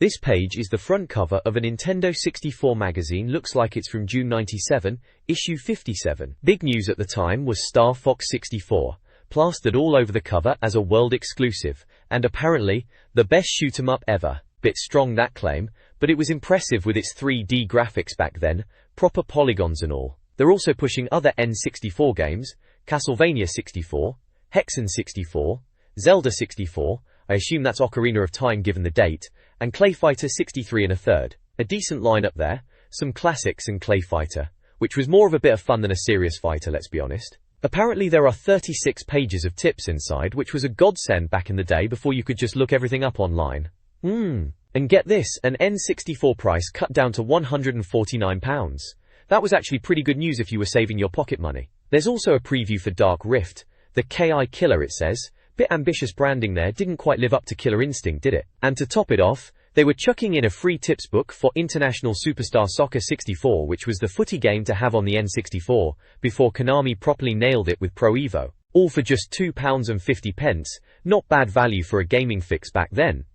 This page is the front cover of a Nintendo 64 magazine. Looks like it's from June 97, issue 57. Big news at the time was Star Fox 64, plastered all over the cover as a world exclusive, and apparently, the best shoot-'em-up ever. Bit strong that claim, but it was impressive with its 3D graphics back then, proper polygons and all. They're also pushing other N64 games, Castlevania 64, Hexen 64, Zelda 64, I assume that's Ocarina of Time given the date, and Clay Fighter 63 1/3. A decent lineup there, some classics and Clay Fighter, which was more of a bit of fun than a serious fighter, let's be honest. Apparently there are 36 pages of tips inside, which was a godsend back in the day before you could just look everything up online. And get this, an N64 price cut down to £149. That was actually pretty good news if you were saving your pocket money. There's also a preview for Dark Rift, the KI Killer it says. Bit ambitious branding there, didn't quite live up to Killer Instinct, did it? And to top it off, they were chucking in a free tips book for International Superstar Soccer 64, which was the footy game to have on the N64, before Konami properly nailed it with Pro Evo. All for just £2.50, not bad value for a gaming fix back then.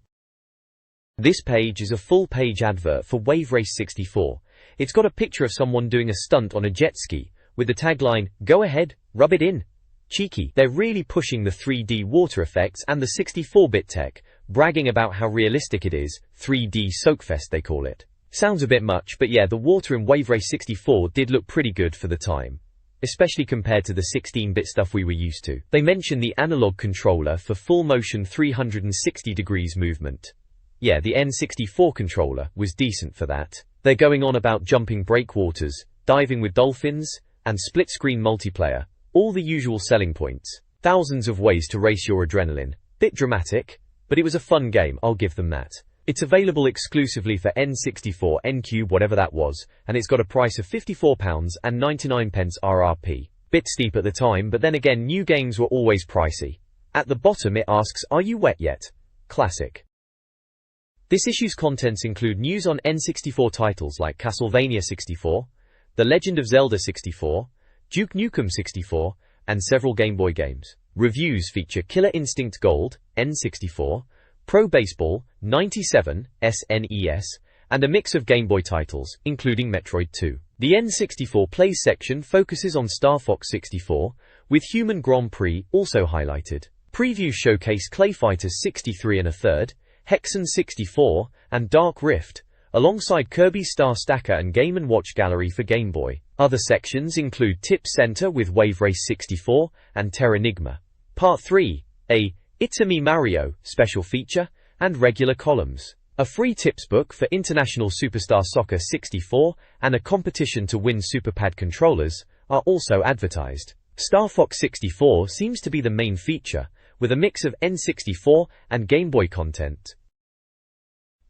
This page is a full-page advert for Wave Race 64. It's got a picture of someone doing a stunt on a jet ski, with the tagline, "Go ahead, rub it in." Cheeky. They're really pushing the 3D water effects and the 64-bit tech, bragging about how realistic it is. 3D Soakfest they call it. Sounds a bit much, but yeah, the water in Wave Race 64 did look pretty good for the time, especially compared to the 16-bit stuff we were used to. They mention the analog controller for full motion 360 degrees movement. Yeah, the N64 controller was decent for that. They're going on about jumping breakwaters, diving with dolphins, and split-screen multiplayer. All the usual selling points. Thousands of ways to race your adrenaline. Bit dramatic, but it was a fun game, I'll give them that. It's available exclusively for N64, N-Cube, whatever that was, and it's got a price of £54.99 RRP. Bit steep at the time, but then again, new games were always pricey. At the bottom it asks, "Are you wet yet?" Classic. This issue's contents include news on N64 titles like Castlevania 64, The Legend of Zelda 64, Duke Nukem 64, and several Game Boy games. Reviews feature Killer Instinct Gold, N64, Pro Baseball, 97, SNES, and a mix of Game Boy titles, including Metroid 2. The N64 Plays section focuses on Star Fox 64, with Human Grand Prix also highlighted. Previews showcase Clay Fighter 63 1/3, Hexen 64, and Dark Rift, alongside Kirby's Star Stacker and Game & Watch Gallery for Game Boy. Other sections include Tip Center with Wave Race 64 and Terranigma. Part 3, a It's a Me Mario special feature, and regular columns. A free tips book for International Superstar Soccer 64 and a competition to win SuperPad controllers are also advertised. Star Fox 64 seems to be the main feature, with a mix of N64 and Game Boy content.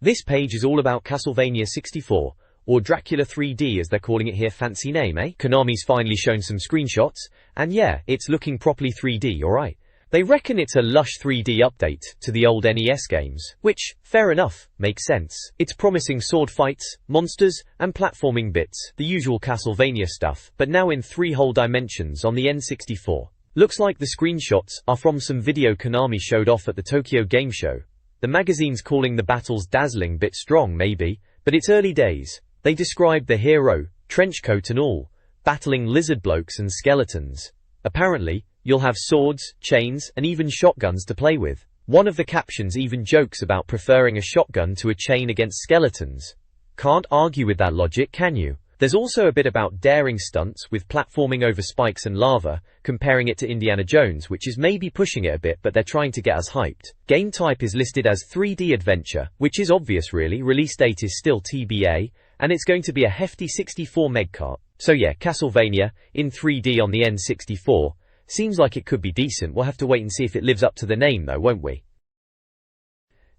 This page is all about Castlevania 64, or Dracula 3D as they're calling it here. Fancy name, eh? Konami's finally shown some screenshots, and yeah, it's looking properly 3D, alright. They reckon it's a lush 3D update to the old NES games, which, fair enough, makes sense. It's promising sword fights, monsters, and platforming bits, the usual Castlevania stuff, but now in 3 whole dimensions on the N64. Looks like the screenshots are from some video Konami showed off at the Tokyo Game Show. The magazine's calling the battles dazzling, bit strong maybe, but it's early days. They described the hero, trench coat and all, battling lizard blokes and skeletons. Apparently, you'll have swords, chains, and even shotguns to play with. One of the captions even jokes about preferring a shotgun to a chain against skeletons. Can't argue with that logic, can you? There's also a bit about daring stunts with platforming over spikes and lava, comparing it to Indiana Jones, which is maybe pushing it a bit, but they're trying to get us hyped. Game type is listed as 3D adventure, which is obvious really. Release date is still TBA, and it's going to be a hefty 64 meg cart. So yeah, Castlevania, in 3D on the N64, seems like it could be decent. We'll have to wait and see if it lives up to the name though, won't we?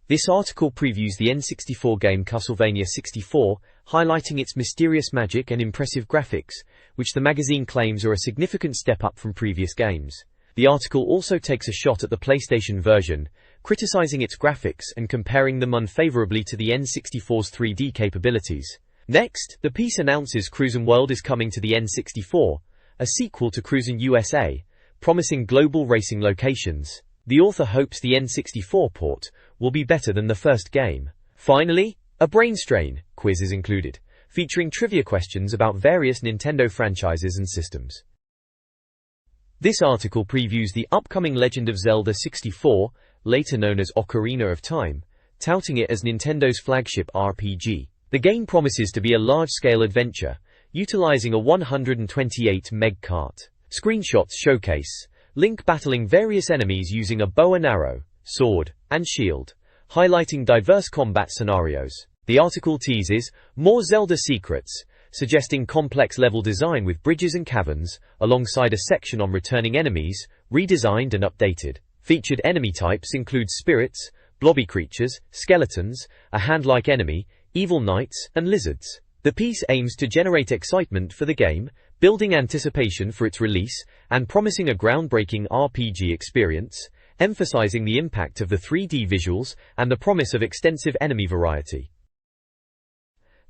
This article previews the N64 game Castlevania 64, highlighting its mysterious magic and impressive graphics, which the magazine claims are a significant step up from previous games. The article also takes a shot at the PlayStation version, criticizing its graphics and comparing them unfavorably to the N64's 3D capabilities. Next, the piece announces Cruisin' World is coming to the N64, a sequel to Cruisin' USA, promising global racing locations. The author hopes the N64 port will be better than the first game. Finally, a brain strain quiz is included, featuring trivia questions about various Nintendo franchises and systems. This article previews the upcoming Legend of Zelda 64, later known as Ocarina of Time, touting it as Nintendo's flagship RPG. The game promises to be a large-scale adventure, utilizing a 128 meg cart. Screenshots showcase Link battling various enemies using a bow and arrow, sword, and shield, highlighting diverse combat scenarios. The article teases more Zelda secrets, suggesting complex level design with bridges and caverns, alongside a section on returning enemies, redesigned and updated. Featured enemy types include spirits, blobby creatures, skeletons, a hand-like enemy, evil knights, and lizards. The piece aims to generate excitement for the game, building anticipation for its release, and promising a groundbreaking RPG experience, emphasizing the impact of the 3D visuals and the promise of extensive enemy variety.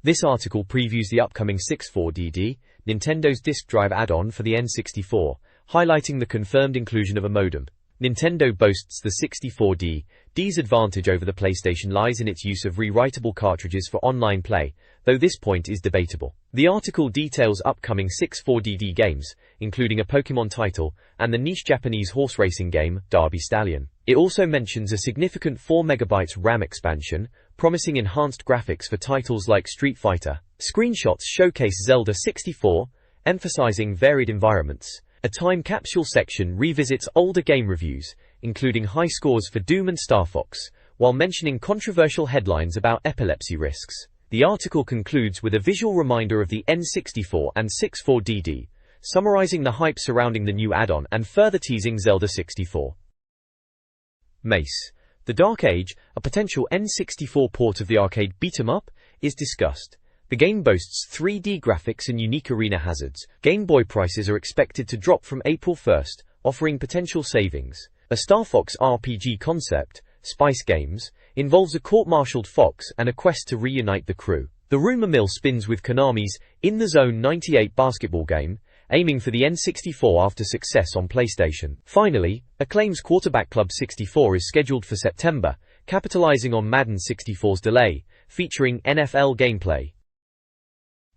This article previews the upcoming 64DD, Nintendo's disk drive add-on for the N64, highlighting the confirmed inclusion of a modem. Nintendo boasts the 64DD's advantage over the PlayStation lies in its use of rewritable cartridges for online play, though this point is debatable. The article details upcoming 64DD games, including a Pokemon title, and the niche Japanese horse racing game, Derby Stallion. It also mentions a significant 4 MB RAM expansion, promising enhanced graphics for titles like Street Fighter. Screenshots showcase Zelda 64, emphasizing varied environments. A time capsule section revisits older game reviews, including high scores for Doom and Star Fox, while mentioning controversial headlines about epilepsy risks. The article concludes with a visual reminder of the N64 and 64DD, summarizing the hype surrounding the new add-on and further teasing Zelda 64. Mace: The Dark Age, a potential N64 port of the arcade beat-em-up, is discussed. The game boasts 3D graphics and unique arena hazards. Game Boy prices are expected to drop from April 1st, offering potential savings. A Star Fox RPG concept, Spice Games, involves a court-martialed fox and a quest to reunite the crew. The rumor mill spins with Konami's In the Zone 98 basketball game, aiming for the N64 after success on PlayStation. Finally, Acclaim's Quarterback Club 64 is scheduled for September, capitalizing on Madden 64's delay, featuring NFL gameplay.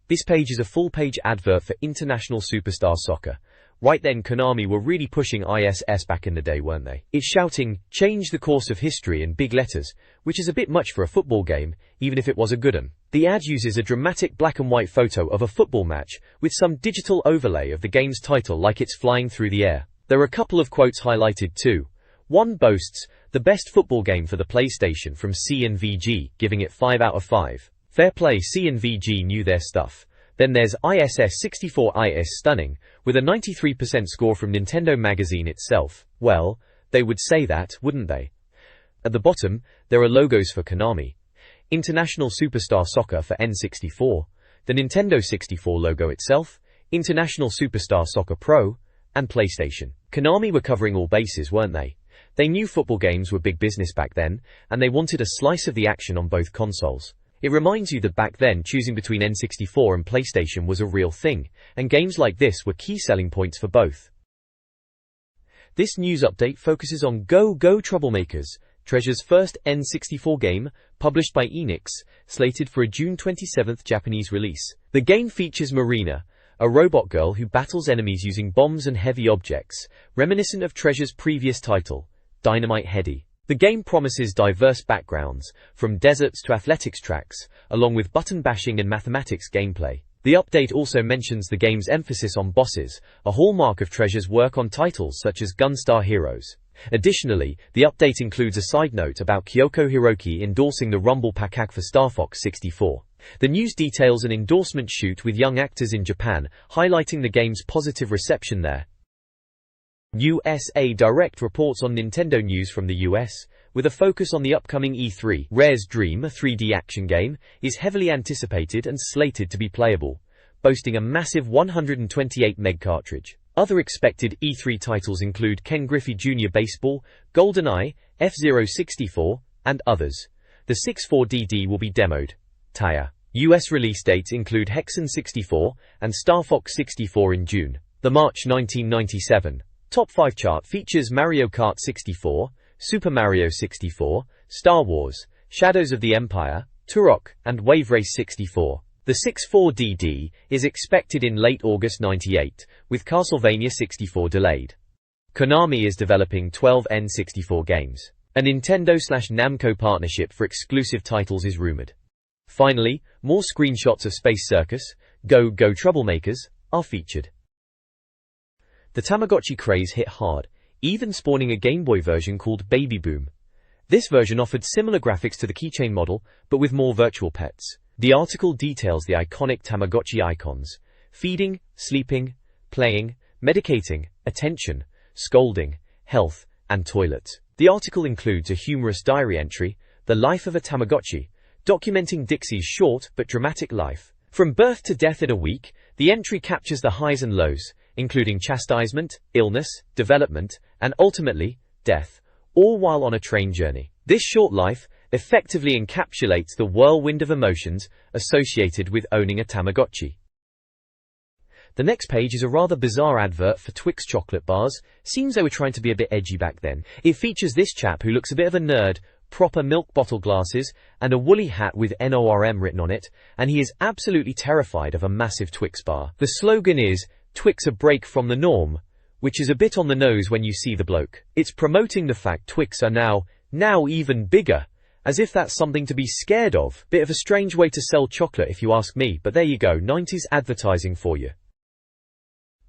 This page is a full-page advert for International Superstar Soccer. Right then, Konami were really pushing ISS back in the day, weren't they? It's shouting, "Change the course of history" in big letters, which is a bit much for a football game, even if it was a good one. The ad uses a dramatic black and white photo of a football match, with some digital overlay of the game's title like it's flying through the air. There are a couple of quotes highlighted too. One boasts, "The best football game for the PlayStation" from C&VG, giving it 5 out of 5. Fair play, C&VG knew their stuff. Then there's ISS 64 is stunning, with a 93% score from Nintendo Magazine itself. Well, they would say that, wouldn't they? At the bottom, there are logos for Konami. International Superstar Soccer for N64, the Nintendo 64 logo itself, International Superstar Soccer Pro, and PlayStation. Konami were covering all bases, weren't they? They knew football games were big business back then, and they wanted a slice of the action on both consoles. It reminds you that back then choosing between N64 and PlayStation was a real thing, and games like this were key selling points for both. This news update focuses on Go Go Troublemakers, Treasure's first N64 game, published by Enix, slated for a June 27 Japanese release. The game features Marina, a robot girl who battles enemies using bombs and heavy objects, reminiscent of Treasure's previous title, Dynamite Headdy. The game promises diverse backgrounds, from deserts to athletics tracks, along with button bashing and mathematics gameplay. The update also mentions the game's emphasis on bosses, a hallmark of Treasure's work on titles such as Gunstar Heroes. Additionally, the update includes a side note about Kyoko Hiroki endorsing the Rumble Package for Star Fox 64. The news details an endorsement shoot with young actors in Japan, highlighting the game's positive reception there. USA Direct reports on Nintendo news from the US, with a focus on the upcoming E3. Rare's Dream, a 3D action game, is heavily anticipated and slated to be playable, boasting a massive 128 meg cartridge. Other expected E3 titles include Ken Griffey Jr. Baseball, GoldenEye, F-Zero 64, and others. The 64DD will be demoed. Taya. US release dates include Hexen 64 and Star Fox 64 in June. The March 1997 Top 5 chart features Mario Kart 64, Super Mario 64, Star Wars, Shadows of the Empire, Turok, and Wave Race 64. The 64DD is expected in late August 98, with Castlevania 64 delayed. Konami is developing 12 N64 games. A Nintendo/Namco partnership for exclusive titles is rumored. Finally, more screenshots of Space Circus, Go Go Troublemakers, are featured. The Tamagotchi craze hit hard, even spawning a Game Boy version called Baby Boom. This version offered similar graphics to the keychain model, but with more virtual pets. The article details the iconic Tamagotchi icons: feeding, sleeping, playing, medicating, attention, scolding, health, and toilet. The article includes a humorous diary entry, The Life of a Tamagotchi, documenting Dixie's short but dramatic life. From birth to death in a week, the entry captures the highs and lows, including chastisement, illness, development, and ultimately, death, all while on a train journey. This short life effectively encapsulates the whirlwind of emotions associated with owning a Tamagotchi. The next page is a rather bizarre advert for Twix chocolate bars. Seems they were trying to be a bit edgy back then. It features this chap who looks a bit of a nerd, proper milk bottle glasses, and a woolly hat with NORM written on it, and he is absolutely terrified of a massive Twix bar. The slogan is, Twix a break from the norm, which is a bit on the nose when you see the bloke. It's promoting the fact Twix are now even bigger, as if that's something to be scared of. Bit of a strange way to sell chocolate if you ask me, but there you go, 90s advertising for you.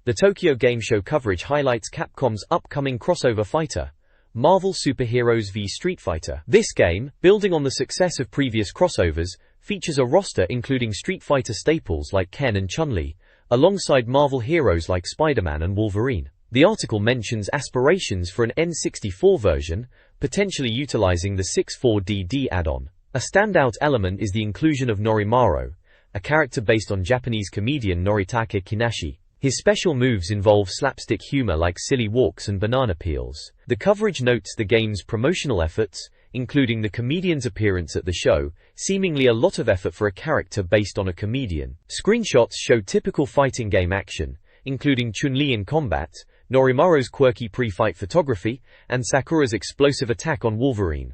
The Tokyo Game Show coverage highlights Capcom's upcoming crossover fighter, Marvel Superheroes v Street Fighter. This game, building on the success of previous crossovers, features a roster including Street Fighter staples like Ken and Chun-Li, alongside Marvel heroes like Spider-Man and Wolverine. The article mentions aspirations for an N64 version, potentially utilizing the 64DD add-on. A standout element is the inclusion of Norimaro, a character based on Japanese comedian Noritake Kinashi. His special moves involve slapstick humor like silly walks and banana peels. The coverage notes the game's promotional efforts, including the comedian's appearance at the show, seemingly a lot of effort for a character based on a comedian. Screenshots show typical fighting game action, including Chun-Li in combat, Norimaru's quirky pre-fight photography, and Sakura's explosive attack on Wolverine.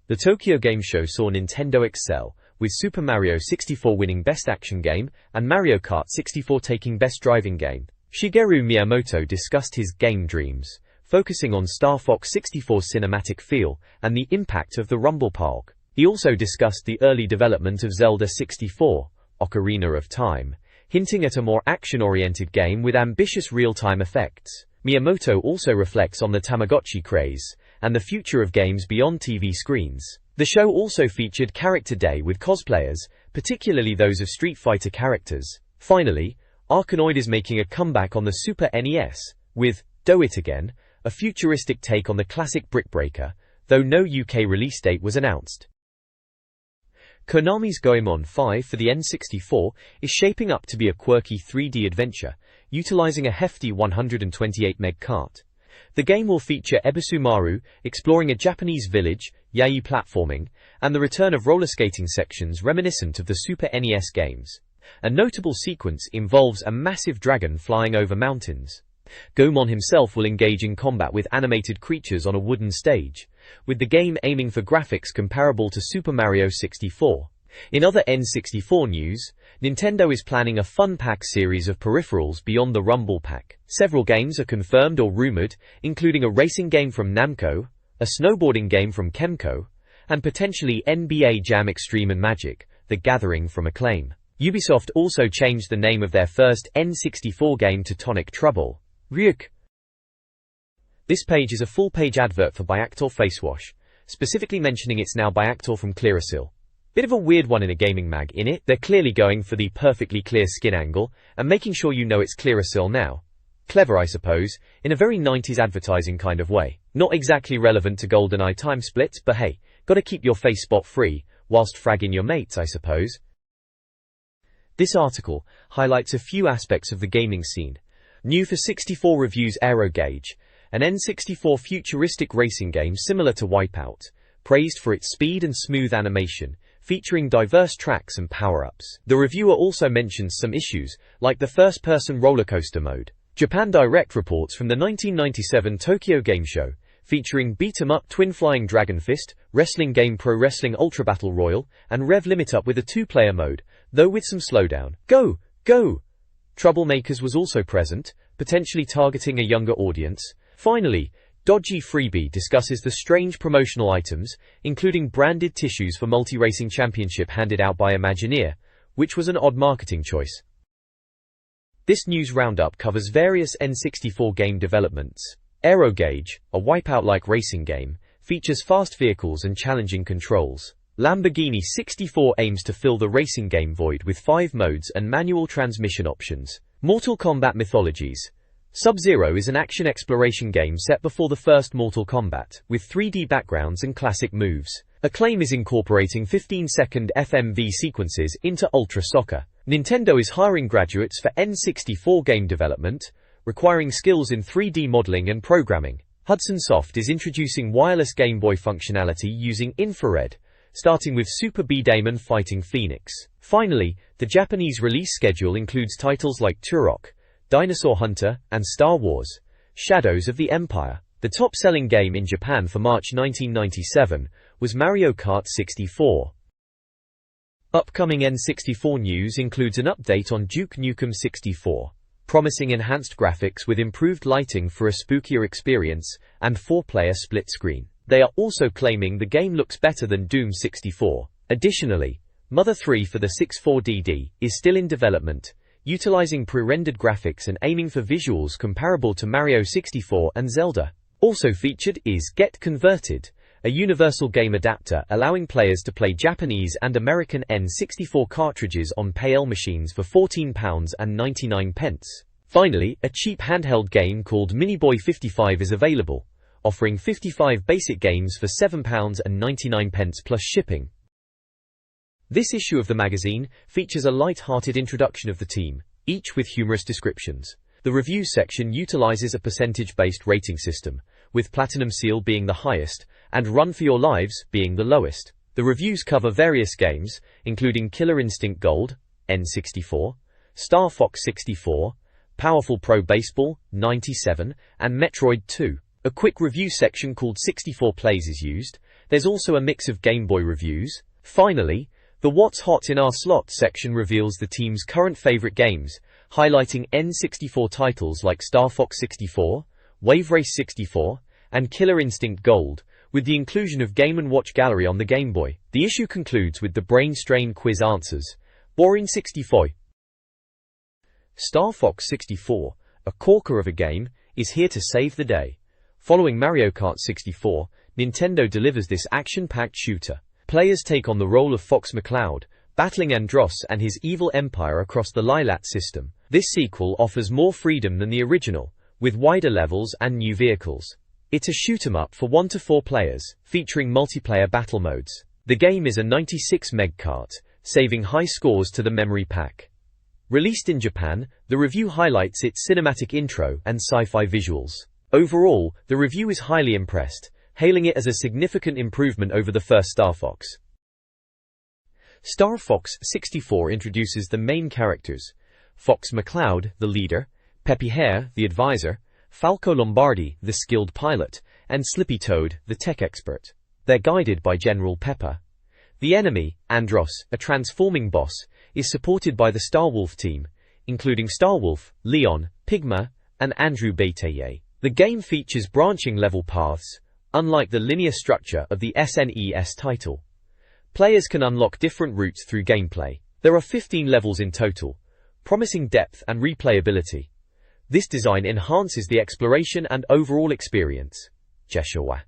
The Tokyo Game Show saw Nintendo excel, with Super Mario 64 winning Best Action Game, and Mario Kart 64 taking Best Driving Game. Shigeru Miyamoto discussed his game dreams, focusing on Star Fox 64's cinematic feel, and the impact of the Rumble Park. He also discussed the early development of Zelda 64, Ocarina of Time, hinting at a more action-oriented game with ambitious real-time effects. Miyamoto also reflects on the Tamagotchi craze, and the future of games beyond TV screens. The show also featured Character Day with cosplayers, particularly those of Street Fighter characters. Finally, Arkanoid is making a comeback on the Super NES, with Do It Again, a futuristic take on the classic Brick Breaker, though no UK release date was announced. Konami's Goemon 5 for the N64 is shaping up to be a quirky 3D adventure, utilizing a hefty 128 meg cart. The game will feature Ebisumaru exploring a Japanese village, yaoi platforming, and the return of roller skating sections reminiscent of the Super NES games. A notable sequence involves a massive dragon flying over mountains. Goemon himself will engage in combat with animated creatures on a wooden stage, with the game aiming for graphics comparable to Super Mario 64. In other N64 news, Nintendo is planning a Fun Pack series of peripherals beyond the Rumble Pack. Several games are confirmed or rumored, including a racing game from Namco, a snowboarding game from Kemco, and potentially NBA Jam Extreme and Magic: The Gathering from Acclaim. Ubisoft also changed the name of their first N64 game to Tonic Trouble, Ryuk. This page is a full-page advert for Byakhtor Face Wash, specifically mentioning it's now Byakhtor from Clearasil. Bit of a weird one in a gaming mag, innit? They're clearly going for the perfectly clear skin angle, and making sure you know it's Clearasil now. Clever, I suppose, in a very 90s advertising kind of way. Not exactly relevant to GoldenEye time splits, but hey, gotta keep your face spot free, whilst fragging your mates, I suppose. This article highlights a few aspects of the gaming scene. New for 64 reviews: Aero Gauge, an N64 futuristic racing game similar to Wipeout, praised for its speed and smooth animation, featuring diverse tracks and power-ups. The reviewer also mentions some issues, like the first-person rollercoaster mode. Japan Direct reports from the 1997 Tokyo Game Show, featuring beat-em-up Twin Flying Dragon Fist, wrestling game Pro Wrestling Ultra Battle Royal, and Rev Limit Up with a 2-player mode, though with some slowdown. Go! Go! Troublemakers was also present, potentially targeting a younger audience. Finally, Dodgy Freebie discusses the strange promotional items, including branded tissues for Multi-Racing Championship handed out by Imagineer, which was an odd marketing choice. This news roundup covers various N64 game developments. Aerogauge, a Wipeout-like racing game, features fast vehicles and challenging controls. Lamborghini 64 aims to fill the racing game void with 5 modes and manual transmission options. Mortal Kombat Mythologies. Sub-Zero is an action exploration game set before the first Mortal Kombat, with 3D backgrounds and classic moves. Acclaim is incorporating 15-second FMV sequences into Ultra Soccer. Nintendo is hiring graduates for N64 game development, requiring skills in 3D modeling and programming. Hudson Soft is introducing wireless Game Boy functionality using infrared, starting with Super B-Daemon fighting Phoenix. Finally, the Japanese release schedule includes titles like Turok, Dinosaur Hunter, and Star Wars: Shadows of the Empire. The top-selling game in Japan for March 1997 was Mario Kart 64. Upcoming N64 news includes an update on Duke Nukem 64, promising enhanced graphics with improved lighting for a spookier experience, and 4-player split screen. They are also claiming the game looks better than Doom 64. Additionally, Mother 3 for the 64DD is still in development, utilizing pre-rendered graphics and aiming for visuals comparable to Mario 64 and Zelda. Also featured is Get Converted, a universal game adapter allowing players to play Japanese and American N64 cartridges on PAL machines for £14.99. Finally, a cheap handheld game called Miniboy 55 is available, offering 55 basic games for £7.99 plus shipping. This issue of the magazine features a light-hearted introduction of the team, each with humorous descriptions. The review section utilizes a percentage-based rating system, with Platinum Seal being the highest, and Run for Your Lives being the lowest. The reviews cover various games, including Killer Instinct Gold, N64, Star Fox 64, Powerful Pro Baseball, 97, and Metroid 2. A quick review section called 64 Plays is used. There's also a mix of Game Boy reviews. Finally, the What's Hot in Our Slot section reveals the team's current favorite games, highlighting N64 titles like Star Fox 64, Wave Race 64, and Killer Instinct Gold, with the inclusion of Game & Watch Gallery on the Game Boy. The issue concludes with the Brain Strain quiz answers. Boring 64. Star Fox 64, a corker of a game, is here to save the day. Following Mario Kart 64, Nintendo delivers this action-packed shooter. Players take on the role of Fox McCloud, battling Andross and his evil empire across the Lylat system. This sequel offers more freedom than the original, with wider levels and new vehicles. It's a shoot-'em-up for 1 to 4 players, featuring multiplayer battle modes. The game is a 96 meg kart, saving high scores to the memory pack. Released in Japan, the review highlights its cinematic intro and sci-fi visuals. Overall, the review is highly impressed, hailing it as a significant improvement over the first Star Fox. Star Fox 64 introduces the main characters: Fox McCloud, the leader, Peppy Hare, the advisor, Falco Lombardi, the skilled pilot, and Slippy Toad, the tech expert. They're guided by General Pepper. The enemy, Andross, a transforming boss, is supported by the Starwolf team, including Starwolf, Leon, Pigma, and Andrew Bataille. The game features branching level paths, unlike the linear structure of the SNES title. Players can unlock different routes through gameplay. There are 15 levels in total, promising depth and replayability. This design enhances the exploration and overall experience. Jeshowa.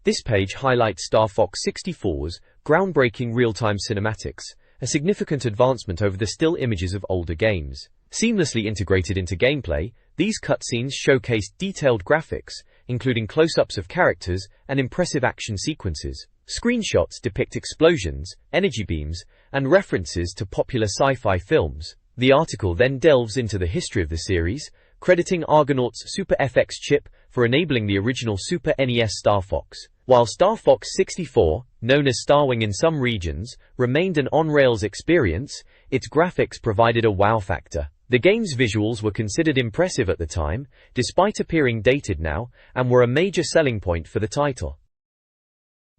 This page highlights Star Fox 64's groundbreaking real-time cinematics, a significant advancement over the still images of older games. Seamlessly integrated into gameplay, these cutscenes showcase detailed graphics, including close-ups of characters and impressive action sequences. Screenshots depict explosions, energy beams, and references to popular sci-fi films. The article then delves into the history of the series, crediting Argonaut's Super FX chip for enabling the original Super NES Star Fox. While Star Fox 64, known as Starwing in some regions, remained an on-rails experience, its graphics provided a wow factor. The game's visuals were considered impressive at the time, despite appearing dated now, and were a major selling point for the title.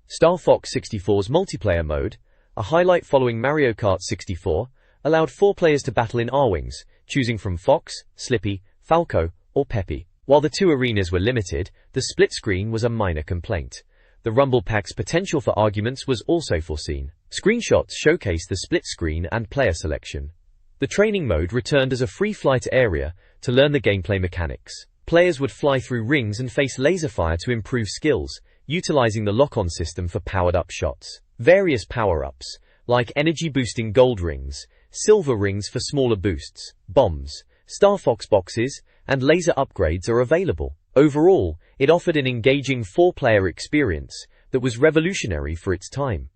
Star Fox 64's multiplayer mode, a highlight following Mario Kart 64, allowed 4 players to battle in R-Wings, choosing from Fox, Slippy, Falco, or Peppy. While the 2 arenas were limited, the split screen was a minor complaint. The Rumble Pack's potential for arguments was also foreseen. Screenshots showcased the split screen and player selection. The training mode returned as a free flight area to learn the gameplay mechanics. Players would fly through rings and face laser fire to improve skills, utilizing the lock-on system for powered-up shots. Various power-ups, like energy-boosting gold rings, silver rings for smaller boosts, bombs, Star Fox boxes, and laser upgrades are available. Overall, it offered an engaging 4-player experience that was revolutionary for its time.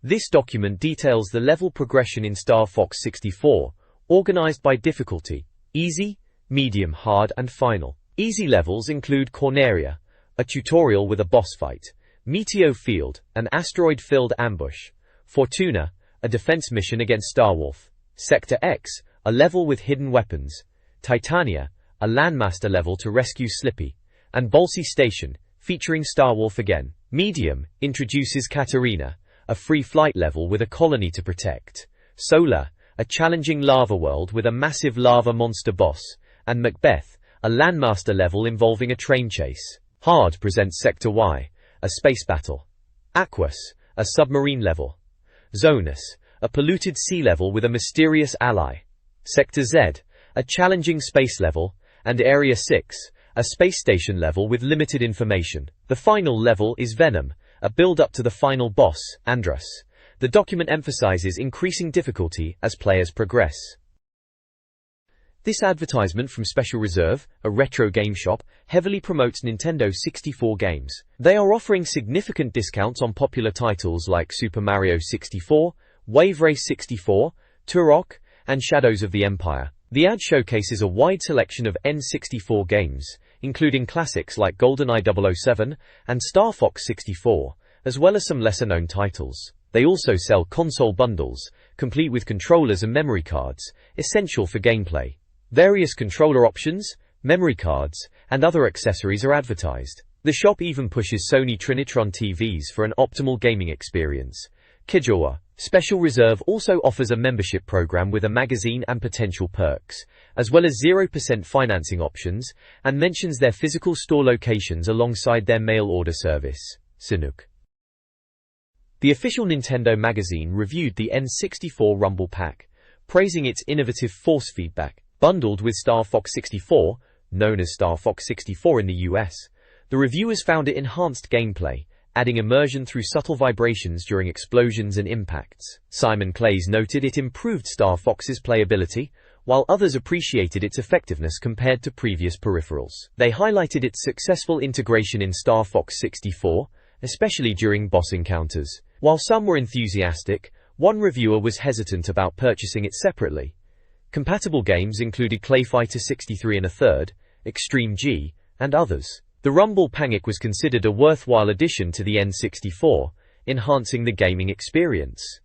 This document details the level progression in Star Fox 64, organized by difficulty: easy, medium, hard, and final. Easy levels include Corneria, a tutorial with a boss fight; Meteo Field, an asteroid-filled ambush; Fortuna, a defense mission against Starwolf; Sector X, a level with hidden weapons; Titania, a Landmaster level to rescue Slippy; and Bolsey Station, featuring Starwolf again. Medium introduces Katarina, a free flight level with a colony to protect; Solar, a challenging lava world with a massive lava monster boss; and Macbeth, a Landmaster level involving a train chase. Hard presents Sector Y, a space battle; Aquas, a submarine level; Zonus, a polluted sea level with a mysterious ally; Sector Z, a challenging space level; and Area 6, a space station level with limited information. The final level is Venom, a build-up to the final boss, Andros. The document emphasizes increasing difficulty as players progress. This advertisement from Special Reserve, a retro game shop, heavily promotes Nintendo 64 games. They are offering significant discounts on popular titles like Super Mario 64, Wave Race 64, Turok, and Shadows of the Empire. The ad showcases a wide selection of N64 games, including classics like GoldenEye 007 and Star Fox 64, as well as some lesser-known titles. They also sell console bundles, complete with controllers and memory cards, essential for gameplay. Various controller options, memory cards, and other accessories are advertised. The shop even pushes Sony Trinitron TVs for an optimal gaming experience. Kijoa. Special Reserve also offers a membership program with a magazine and potential perks, as well as 0% financing options, and mentions their physical store locations alongside their mail order service, Sinuk. The official Nintendo magazine reviewed the N64 Rumble Pack, praising its innovative force feedback. Bundled with Star Fox 64, known as Star Fox 64 in the US, the reviewers found it enhanced gameplay, adding immersion through subtle vibrations during explosions and impacts. Simon Clays noted it improved Star Fox's playability, while others appreciated its effectiveness compared to previous peripherals. They highlighted its successful integration in Star Fox 64, especially during boss encounters. While some were enthusiastic, one reviewer was hesitant about purchasing it separately. Compatible games included Clayfighter 63 1/3, Extreme G, and others. The Rumble Pack was considered a worthwhile addition to the N64, enhancing the gaming experience.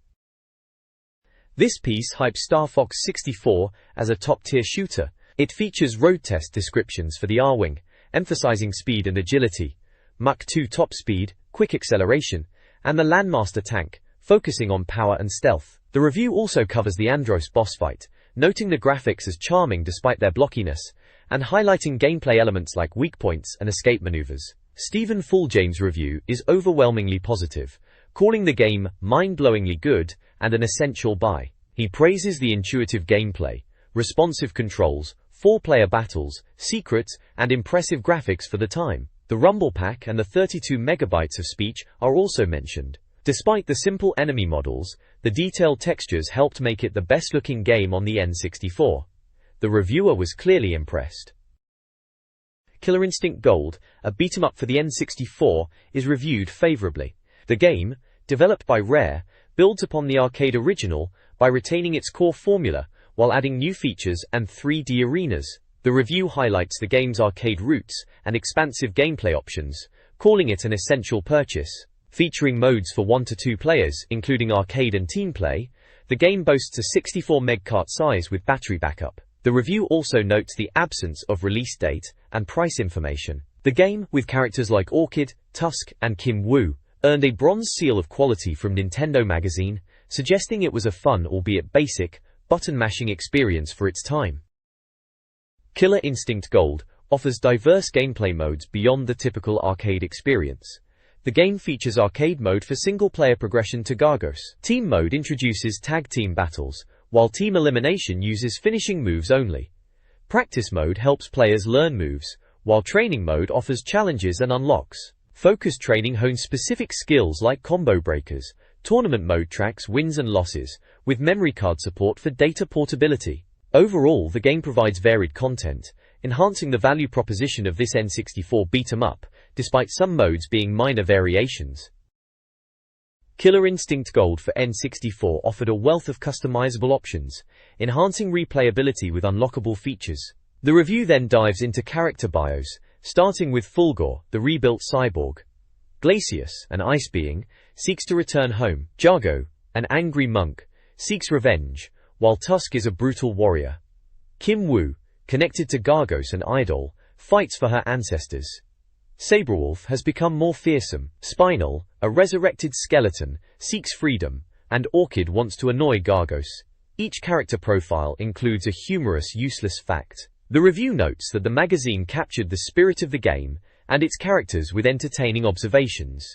This piece hypes Star Fox 64 as a top-tier shooter. It features road test descriptions for the R-Wing, emphasizing speed and agility, Mach 2 top speed, quick acceleration, and the Landmaster tank, focusing on power and stealth. The review also covers the Andros boss fight, noting the graphics as charming despite their blockiness, and highlighting gameplay elements like weak points and escape maneuvers. Stephen Fuljame's review is overwhelmingly positive, calling the game mind-blowingly good and an essential buy. He praises the intuitive gameplay, responsive controls, 4-player battles, secrets, and impressive graphics for the time. The Rumble Pack and the 32 megabytes of speech are also mentioned. Despite the simple enemy models, the detailed textures helped make it the best-looking game on the N64. The reviewer was clearly impressed. Killer Instinct Gold, a beat-em-up for the N64, is reviewed favorably. The game, developed by Rare, builds upon the arcade original by retaining its core formula while adding new features and 3D arenas. The review highlights the game's arcade roots and expansive gameplay options, calling it an essential purchase. Featuring modes for 1 to 2 players, including arcade and team play, The game boasts a 64 MB cart size with battery backup. The review also notes the absence of release date and price information. The game, with characters like Orchid, Tusk, and Kim Woo, earned a bronze seal of quality from Nintendo Magazine, suggesting it was a fun, albeit basic, button-mashing experience for its time. Killer Instinct Gold offers diverse gameplay modes beyond the typical arcade experience. The game features arcade mode for single-player progression to Gargos. Team mode introduces tag-team battles, while team elimination uses finishing moves only. Practice mode helps players learn moves, while training mode offers challenges and unlocks. Focus training hones specific skills like combo breakers. Tournament mode tracks wins and losses, with memory card support for data portability. Overall, the game provides varied content, enhancing the value proposition of this N64 beat-em-up, despite some modes being minor variations. Killer Instinct Gold for N64 offered a wealth of customizable options, enhancing replayability with unlockable features. The review then dives into character bios, starting with Fulgore, the rebuilt cyborg. Glacius, an ice being, seeks to return home. Jargo, an angry monk, seeks revenge, while Tusk is a brutal warrior. Kim Woo, connected to Gargos and Idol, fights for her ancestors. Sabrewulf has become more fearsome. Spinal, a resurrected skeleton, seeks freedom, and Orchid wants to annoy Gargos. Each character profile includes a humorous, useless fact. The review notes that the magazine captured the spirit of the game and its characters with entertaining observations.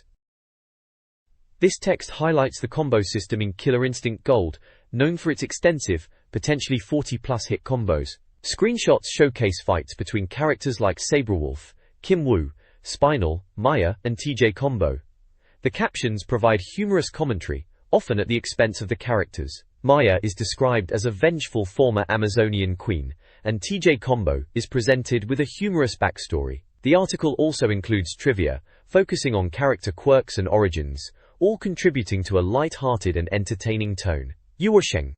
This text highlights the combo system in Killer Instinct Gold, known for its extensive, potentially 40-plus hit combos. Screenshots showcase fights between characters like Sabrewulf, Kim Woo, Spinal, Maya, and TJ Combo. The captions provide humorous commentary, often at the expense of the characters. Maya is described as a vengeful former Amazonian queen, and TJ Combo is presented with a humorous backstory. The article also includes trivia, focusing on character quirks and origins, all contributing to a light-hearted and entertaining tone. Yuosheng.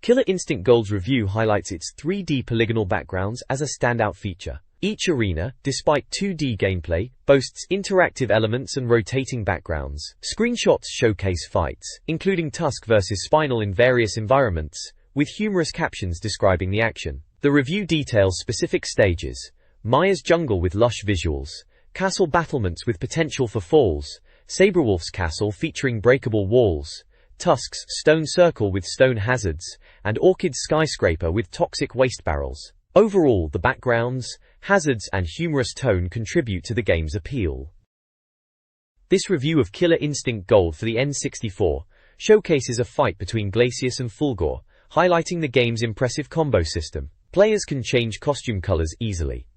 Killer Instinct Gold's review highlights its 3D polygonal backgrounds as a standout feature. Each arena, despite 2D gameplay, boasts interactive elements and rotating backgrounds. Screenshots showcase fights, including Tusk vs Spinal in various environments, with humorous captions describing the action. The review details specific stages: Maya's jungle with lush visuals, castle battlements with potential for falls, Sabrewulf's castle featuring breakable walls, Tusk's stone circle with stone hazards, and Orchid's skyscraper with toxic waste barrels. Overall, the backgrounds, hazards, and humorous tone contribute to the game's appeal. This review of Killer Instinct Gold for the N64 showcases a fight between Glacius and Fulgore, highlighting the game's impressive combo system. Players can change costume colors easily.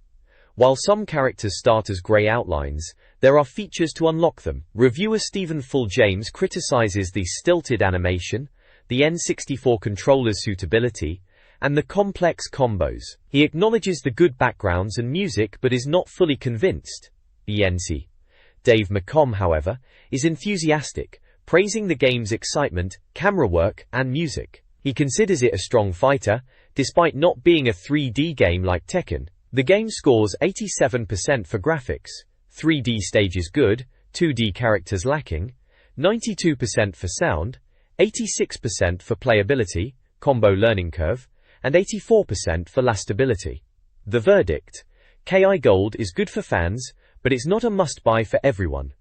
While some characters start as grey outlines, there are features to unlock them. Reviewer Stephen Full James criticizes the stilted animation, the N64 controller's suitability, and the complex combos. He acknowledges the good backgrounds and music but is not fully convinced. ENC. Dave McComb, however, is enthusiastic, praising the game's excitement, camera work, and music. He considers it a strong fighter, despite not being a 3D game like Tekken. The game scores 87% for graphics, 3D stages good, 2D characters lacking, 92% for sound, 86% for playability, combo learning curve, and 84% for lastability. The verdict: KI Gold is good for fans, but it's not a must-buy for everyone.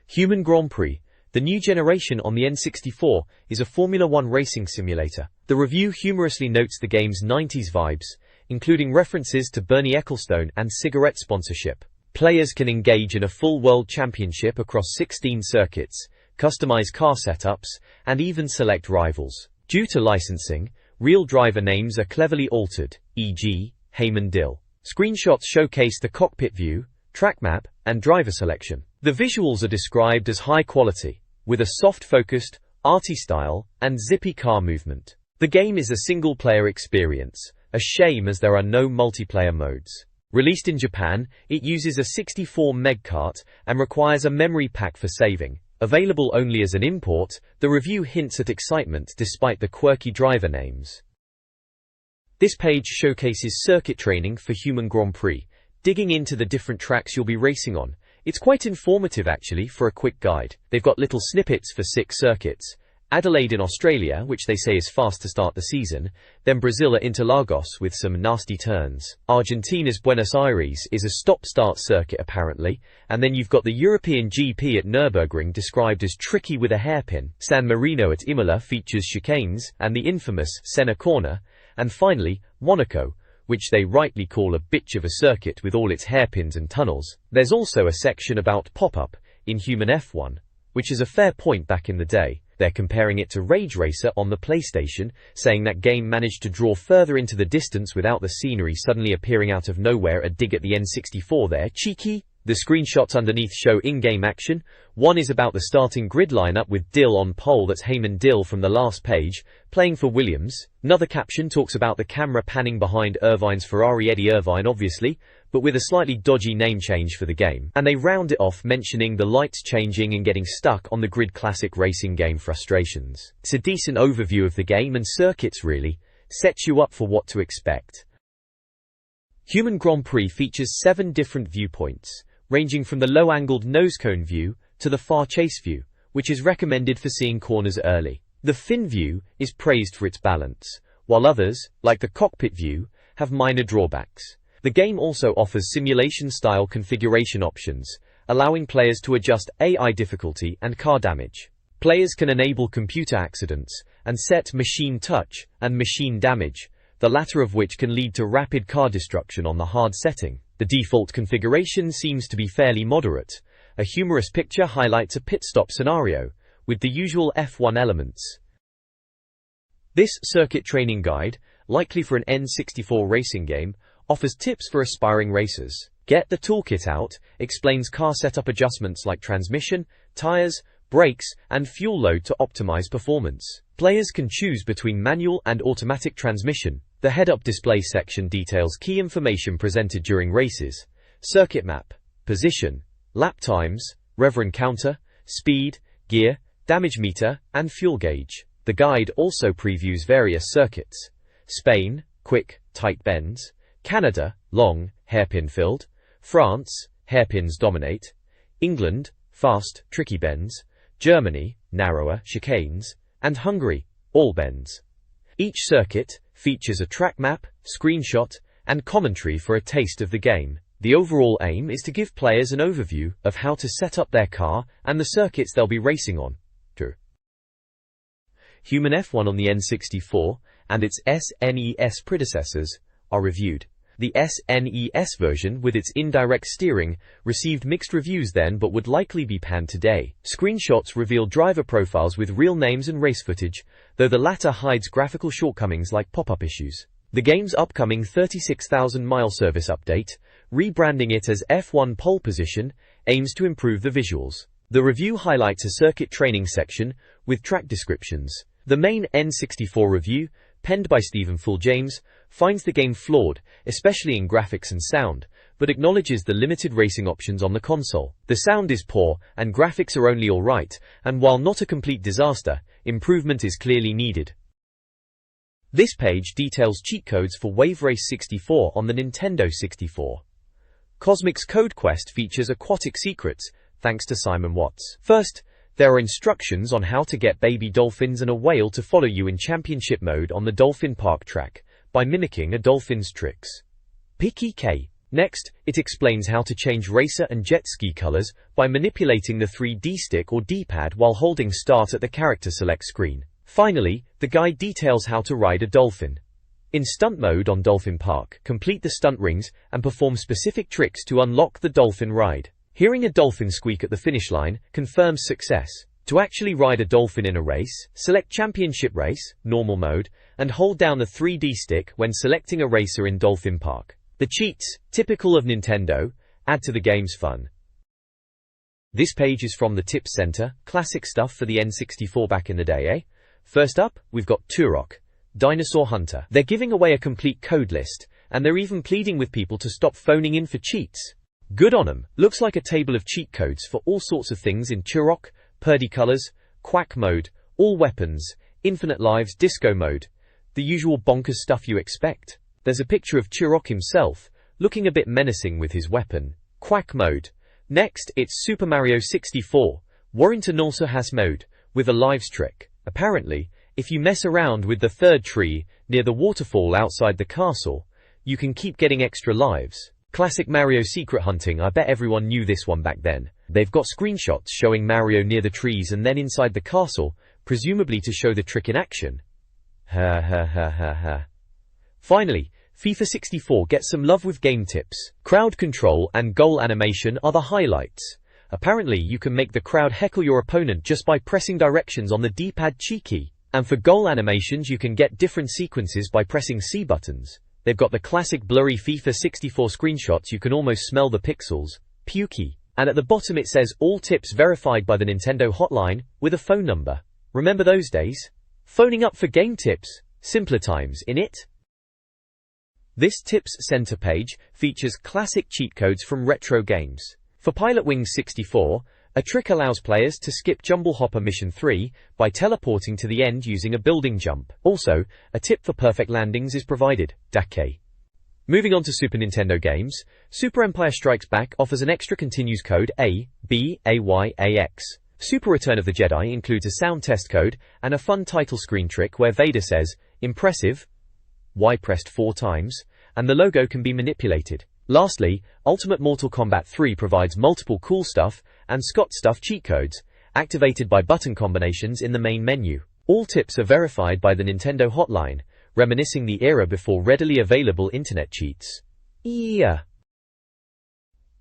Human Grand Prix, the new generation on the N64, is a Formula One racing simulator. The review humorously notes the game's 90s vibes, including references to Bernie Ecclestone and cigarette sponsorship. Players can engage in a full world championship across 16 circuits, customize car setups, and even select rivals. Due to licensing, real driver names are cleverly altered, e.g., Heyman Dill. Screenshots showcase the cockpit view, track map, and driver selection. The visuals are described as high quality, with a soft-focused, arty style, and zippy car movement. The game is a single-player experience, a shame as there are no multiplayer modes. Released in Japan, it uses a 64 MB cart and requires a memory pack for saving. Available only as an import, the review hints at excitement despite the quirky driver names. This page showcases circuit training for Human Grand Prix, digging into the different tracks you'll be racing on. It's quite informative actually for a quick guide. They've got little snippets for 6 circuits, Adelaide in Australia, which they say is fast to start the season, then Brazil at Interlagos with some nasty turns. Argentina's Buenos Aires is a stop-start circuit apparently, and then you've got the European GP at Nürburgring described as tricky with a hairpin. San Marino at Imola features chicanes and the infamous Senna corner, and finally, Monaco, which they rightly call a bitch of a circuit with all its hairpins and tunnels. There's also a section about pop-up in Human F1, which is a fair point back in the day. They're comparing it to Rage Racer on the PlayStation, saying that game managed to draw further into the distance without the scenery suddenly appearing out of nowhere. A dig at the N64 there, cheeky. The screenshots underneath show in-game action. One is about the starting grid lineup with Dill on pole, that's Heyman Dill from the last page, playing for Williams. Another caption talks about the camera panning behind Irvine's Ferrari, Eddie Irvine obviously, but with a slightly dodgy name change for the game. And they round it off mentioning the lights changing and getting stuck on the grid, classic racing game frustrations. It's a decent overview of the game and circuits really, sets you up for what to expect. Human Grand Prix features 7 different viewpoints, ranging from the low-angled nose-cone view to the far chase view, which is recommended for seeing corners early. The fin view is praised for its balance, while others, like the cockpit view, have minor drawbacks. The game also offers simulation-style configuration options, allowing players to adjust AI difficulty and car damage. Players can enable computer accidents and set machine touch and machine damage, the latter of which can lead to rapid car destruction on the hard setting. The default configuration seems to be fairly moderate. A humorous picture highlights a pit stop scenario, with the usual F1 elements. This circuit training guide, likely for an N64 racing game, offers tips for aspiring racers. Get the toolkit out, explains car setup adjustments like transmission, tires, brakes, and fuel load to optimize performance. Players can choose between manual and automatic transmission. The head-up display section details key information presented during races: circuit map, position, lap times, rev counter, speed, gear, damage meter, and fuel gauge. The guide also previews various circuits: Spain, quick, tight bends; Canada, long, hairpin-filled; France, hairpins dominate; England, fast, tricky bends; Germany, narrower, chicanes; and Hungary, all bends. Each circuit features a track map, screenshot, and commentary for a taste of the game. The overall aim is to give players an overview of how to set up their car and the circuits they'll be racing on. Human F1 on the N64 and its SNES predecessors are reviewed. The SNES version, with its indirect steering, received mixed reviews then but would likely be panned today. Screenshots reveal driver profiles with real names and race footage, though the latter hides graphical shortcomings like pop-up issues. The game's upcoming 36,000-mile service update, rebranding it as F1 Pole Position, aims to improve the visuals. The review highlights a circuit training section with track descriptions. The main N64 review, penned by Stephen Full James, finds the game flawed, especially in graphics and sound, but acknowledges the limited racing options on the console. The sound is poor, and graphics are only alright, and while not a complete disaster, improvement is clearly needed. This page details cheat codes for Wave Race 64 on the Nintendo 64. Cosmic's Code Quest features aquatic secrets, thanks to Simon Watts. First, there are instructions on how to get baby dolphins and a whale to follow you in championship mode on the Dolphin Park track, by mimicking a dolphin's tricks. PK. Next, it explains how to change racer and jet ski colors by manipulating the 3D stick or D-pad while holding start at the character select screen. Finally, the guide details how to ride a dolphin. In stunt mode on Dolphin Park, complete the stunt rings and perform specific tricks to unlock the dolphin ride. Hearing a dolphin squeak at the finish line confirms success. To actually ride a dolphin in a race, select Championship Race, Normal Mode, and hold down the 3D stick when selecting a racer in Dolphin Park. The cheats, typical of Nintendo, add to the game's fun. This page is from the Tips Center, classic stuff for the N64 back in the day, eh? First up, we've got Turok, Dinosaur Hunter. They're giving away a complete code list, and they're even pleading with people to stop phoning in for cheats. Good on 'em. Looks like a table of cheat codes for all sorts of things in Turok, Purdy colors, Quack mode, all weapons, infinite lives, disco mode. The usual bonkers stuff you expect. There's a picture of Turok himself, looking a bit menacing with his weapon. Quack mode. Next, it's Super Mario 64, Warrington also has mode, with a lives trick. Apparently, if you mess around with the third tree near the waterfall outside the castle, you can keep getting extra lives. Classic Mario secret hunting. I bet everyone knew this one back then. They've got screenshots showing Mario near the trees and then inside the castle, presumably to show the trick in action. Ha ha ha ha ha. Finally, FIFA 64 gets some love with game tips. Crowd control and goal animation are the highlights. Apparently you can make the crowd heckle your opponent just by pressing directions on the D-pad key. And for goal animations you can get different sequences by pressing C buttons. They've got the classic blurry FIFA 64 screenshots, you can almost smell the pixels. Pukey. And at the bottom it says all tips verified by the Nintendo hotline, with a phone number. Remember those days? Phoning up for game tips. Simpler times, innit? This Tips Center page features classic cheat codes from retro games. For Pilotwings 64, a trick allows players to skip Jumble Hopper Mission 3 by teleporting to the end using a building jump. Also, a tip for perfect landings is provided. Dake. Moving on to Super Nintendo games, Super Empire Strikes Back offers an extra continues code A-B-A-Y-A-X. Super Return of the Jedi includes a sound test code and a fun title screen trick where Vader says, "Impressive," Y pressed 4 times, and the logo can be manipulated. Lastly, Ultimate Mortal Kombat 3 provides multiple cool stuff and Scott stuff cheat codes, activated by button combinations in the main menu. All tips are verified by the Nintendo hotline, reminiscing the era before readily available internet cheats. Yeah.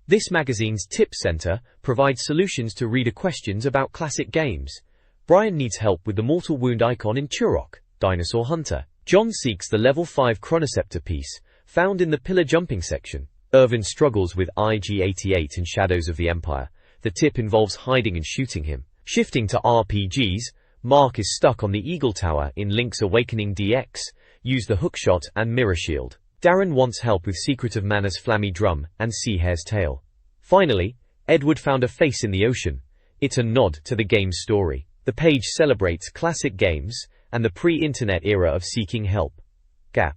This magazine's Tips Center provides solutions to reader questions about classic games. Brian needs help with the mortal wound icon in Turok, Dinosaur Hunter. John seeks the level 5 Chronoceptor piece, found in the pillar jumping section. Irvin struggles with IG-88 in Shadows of the Empire. The tip involves hiding and shooting him. Shifting to RPGs, Mark is stuck on the Eagle Tower in Link's Awakening DX. Use the hookshot and mirror shield. Darren wants help with Secret of Mana's Flammy Drum and Sea Hare's Tail. Finally, Edward found a face in the ocean. It's a nod to the game's story. The page celebrates classic games and the pre-internet era of seeking help. Gap.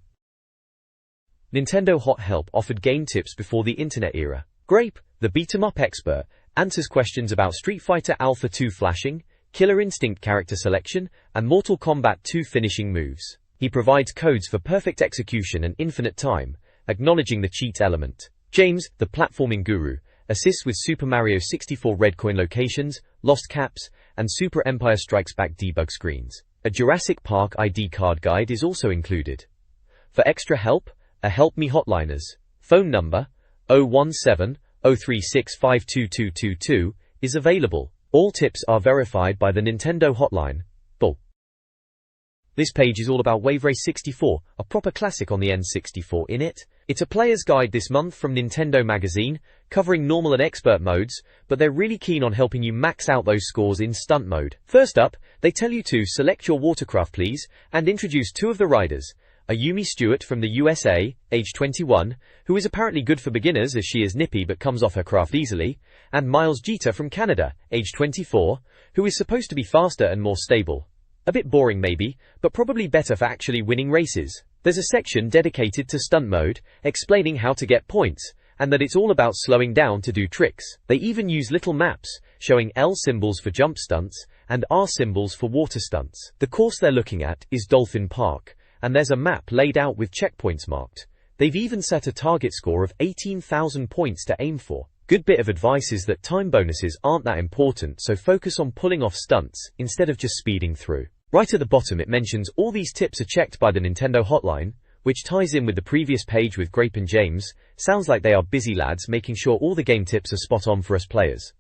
Nintendo Hot Help offered game tips before the internet era. Grape, the beat-em-up expert, answers questions about Street Fighter Alpha 2 flashing, Killer Instinct character selection, and Mortal Kombat 2 finishing moves. He provides codes for perfect execution and infinite time, acknowledging the cheat element. James, the platforming guru, assists with Super Mario 64 red coin locations, lost caps, and Super Empire Strikes Back debug screens. A Jurassic Park ID card guide is also included. For extra help, a Help Me hotliners. Phone number 017-036-52222 is available. All tips are verified by the Nintendo hotline. Bull. This page is all about Wave Race 64, a proper classic on the N64 innit? It's a player's guide this month from Nintendo Magazine, covering normal and expert modes, but they're really keen on helping you max out those scores in stunt mode. First up, they tell you to select your watercraft please, and introduce 2 of the riders. Ayumi Stewart from the USA, age 21, who is apparently good for beginners as she is nippy but comes off her craft easily, and Miles Jeter from Canada, age 24, who is supposed to be faster and more stable. A bit boring maybe, but probably better for actually winning races. There's a section dedicated to stunt mode, explaining how to get points, and that it's all about slowing down to do tricks. They even use little maps, showing L symbols for jump stunts, and R symbols for water stunts. The course they're looking at is Dolphin Park, and there's a map laid out with checkpoints marked. They've even set a target score of 18,000 points to aim for. Good bit of advice is that time bonuses aren't that important, so focus on pulling off stunts, instead of just speeding through. Right at the bottom it mentions all these tips are checked by the Nintendo hotline, which ties in with the previous page with Grape and James. Sounds like they are busy lads making sure all the game tips are spot on for us players.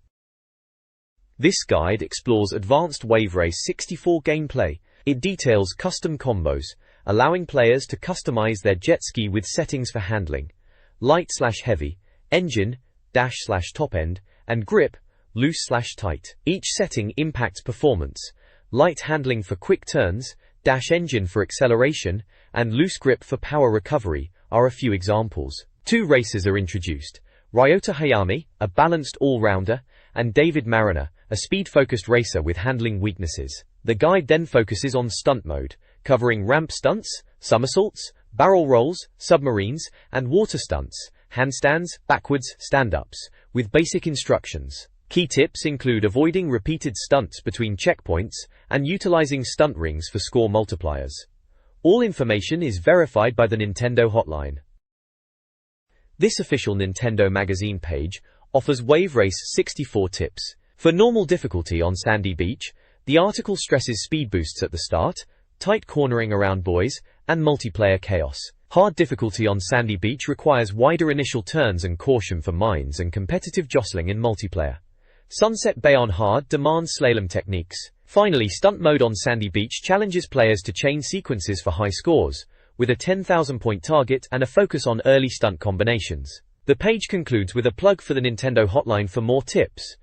This guide explores advanced Wave Race 64 gameplay. It details custom combos, allowing players to customize their jet ski with settings for handling, light/heavy, engine, dash/top end, and grip, loose/tight. Each setting impacts performance. Light handling for quick turns, dash engine for acceleration, and loose grip for power recovery are a few examples. 2 racers are introduced: Ryota Hayami, a balanced all-rounder, and David Mariner, a speed-focused racer with handling weaknesses. The guide then focuses on stunt mode, covering ramp stunts, somersaults, barrel rolls, submarines, and water stunts, handstands, backwards, stand-ups, with basic instructions. Key tips include avoiding repeated stunts between checkpoints and utilizing stunt rings for score multipliers. All information is verified by the Nintendo hotline. This official Nintendo magazine page offers Wave Race 64 tips. For normal difficulty on sandy beach, the article stresses speed boosts at the start, tight cornering around buoys, and multiplayer chaos. Hard difficulty on sandy beach requires wider initial turns and caution for mines and competitive jostling in multiplayer. Sunset Bay on hard demands slalom techniques. Finally, stunt mode on sandy beach challenges players to chain sequences for high scores, with a 10,000-point target and a focus on early stunt combinations. The page concludes with a plug for the Nintendo hotline for more tips.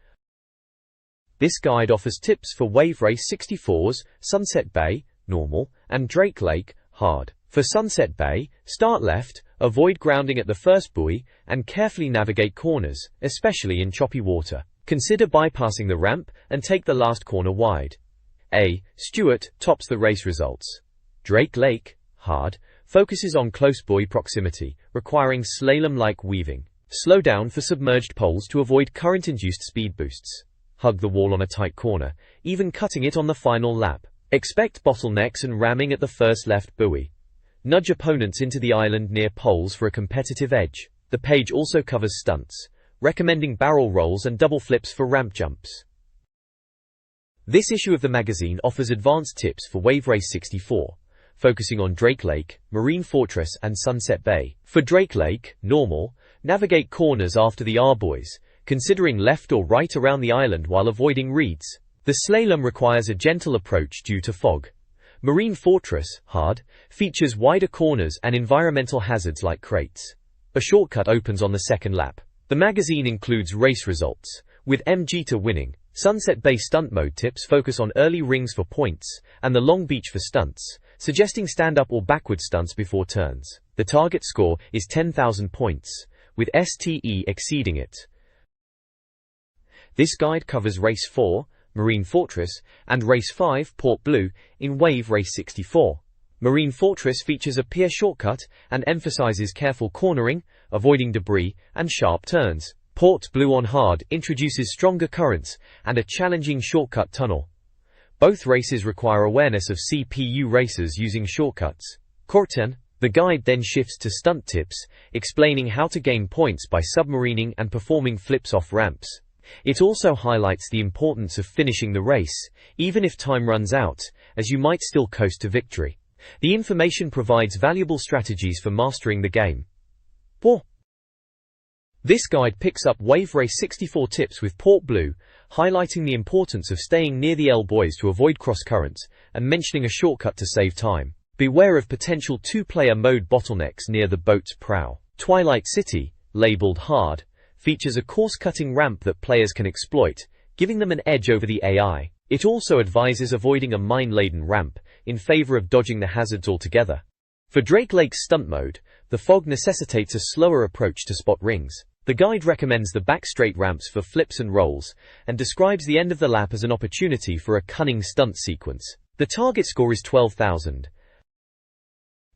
This guide offers tips for Wave Race 64's Sunset Bay, Normal, and Drake Lake, Hard. For Sunset Bay, start left, avoid grounding at the first buoy, and carefully navigate corners, especially in choppy water. Consider bypassing the ramp and take the last corner wide. A. Stewart tops the race results. Drake Lake, Hard, focuses on close buoy proximity, requiring slalom-like weaving. Slow down for submerged poles to avoid current-induced speed boosts. Hug the wall on a tight corner, even cutting it on the final lap. Expect bottlenecks and ramming at the first left buoy. Nudge opponents into the island near poles for a competitive edge. The page also covers stunts, recommending barrel rolls and double flips for ramp jumps. This issue of the magazine offers advanced tips for Wave Race 64, focusing on Drake Lake, Marine Fortress, and Sunset Bay. For Drake Lake, Normal, navigate corners after the R-buoys, considering left or right around the island while avoiding reeds. The slalom requires a gentle approach due to fog. Marine Fortress, Hard, features wider corners and environmental hazards like crates. A shortcut opens on the second lap. The magazine includes race results, with MG winning. Sunset Bay stunt mode tips focus on early rings for points, and the long beach for stunts, suggesting stand-up or backward stunts before turns. The target score is 10,000 points, with STE exceeding it. This guide covers Race 4, Marine Fortress, and Race 5, Port Blue, in Wave Race 64. Marine Fortress features a pier shortcut and emphasizes careful cornering, avoiding debris, and sharp turns. Port Blue on Hard introduces stronger currents and a challenging shortcut tunnel. Both races require awareness of CPU racers using shortcuts. Corten, the guide then shifts to stunt tips, explaining how to gain points by submarining and performing flips off ramps. It also highlights the importance of finishing the race, even if time runs out, as you might still coast to victory. The information provides valuable strategies for mastering the game. This guide picks up Wave Race 64 tips with Port Blue, highlighting the importance of staying near the L-buoys to avoid cross-currents, and mentioning a shortcut to save time. Beware of potential two-player mode bottlenecks near the boat's prow. Twilight City, labeled Hard, features a course-cutting ramp that players can exploit, giving them an edge over the AI. It also advises avoiding a mine-laden ramp, in favor of dodging the hazards altogether. For Drake Lake's stunt mode, the fog necessitates a slower approach to spot rings. The guide recommends the back straight ramps for flips and rolls, and describes the end of the lap as an opportunity for a cunning stunt sequence. The target score is 12,000.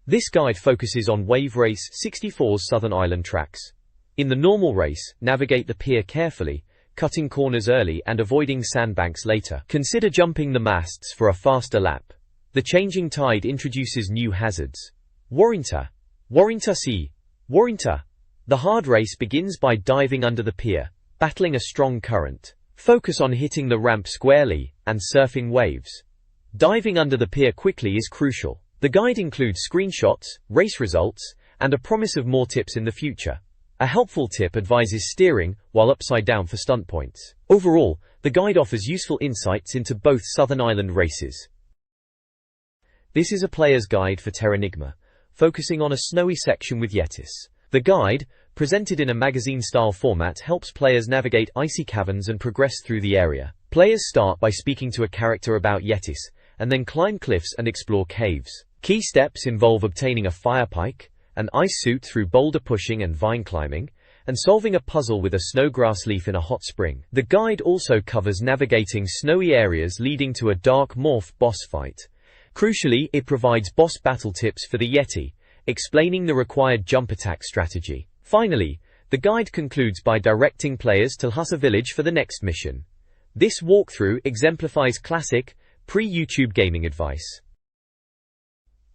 This guide focuses on Wave Race 64's Southern Island tracks. In the normal race, navigate the pier carefully, cutting corners early and avoiding sandbanks later. Consider jumping the masts for a faster lap. The changing tide introduces new hazards. Warrington Sea. Warrington. The hard race begins by diving under the pier, battling a strong current. Focus on hitting the ramp squarely and surfing waves. Diving under the pier quickly is crucial. The guide includes screenshots, race results, and a promise of more tips in the future. A helpful tip advises steering while upside down for stunt points. Overall, the guide offers useful insights into both Southern Island races. This is a player's guide for Terranigma, focusing on a snowy section with Yetis. The guide, presented in a magazine-style format, helps players navigate icy caverns and progress through the area. Players start by speaking to a character about Yetis, and then climb cliffs and explore caves. Key steps involve obtaining a fire pike, an ice suit through boulder pushing and vine climbing, and solving a puzzle with a snowgrass leaf in a hot spring. The guide also covers navigating snowy areas leading to a dark morph boss fight. Crucially, it provides boss battle tips for the Yeti, explaining the required jump attack strategy. Finally, The guide concludes by directing players to Husa Village for the next mission. This walkthrough exemplifies classic, pre-YouTube gaming advice.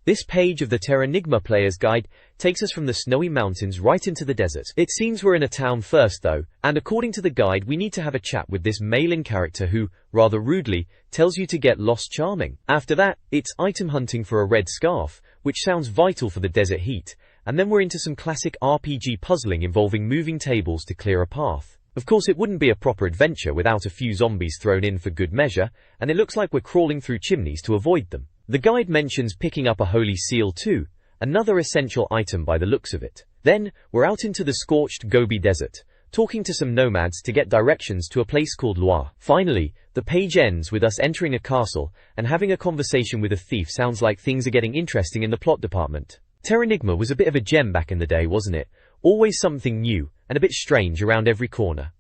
This page of the Terranigma Player's Guide takes us from the snowy mountains right into the desert. It seems we're in a town first though, and according to the guide we need to have a chat with this mailing character who, rather rudely, tells you to get lost charming. After that, it's item hunting for a red scarf, which sounds vital for the desert heat, and then we're into some classic RPG puzzling involving moving tables to clear a path. Of course it wouldn't be a proper adventure without a few zombies thrown in for good measure, and it looks like we're crawling through chimneys to avoid them. The guide mentions picking up a holy seal too, another essential item by the looks of it. Then, we're out into the scorched Gobi Desert, talking to some nomads to get directions to a place called Loire. Finally, the page ends with us entering a castle, and having a conversation with a thief sounds like things are getting interesting in the plot department. Terranigma was a bit of a gem back in the day, wasn't it? Always something new, and a bit strange around every corner.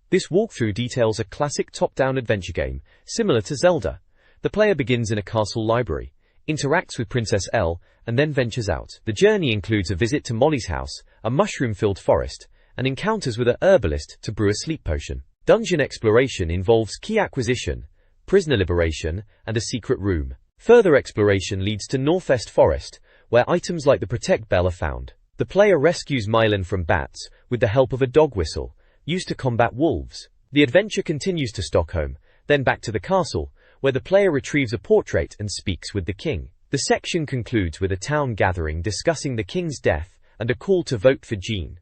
This walkthrough details a classic top-down adventure game, similar to Zelda. The player begins in a castle library, interacts with Princess Elle, and then ventures out. The journey includes a visit to Molly's house, a mushroom-filled forest, and encounters with a herbalist to brew a sleep potion. Dungeon exploration involves key acquisition, prisoner liberation, and a secret room. Further exploration leads to Northwest Forest, where items like the Protect Bell are found. The player rescues Mylan from bats with the help of a dog whistle, used to combat wolves. The adventure continues to Stockholm, then back to the castle, where the player retrieves a portrait and speaks with the king. The section concludes with a town gathering discussing the king's death and a call to vote for Jean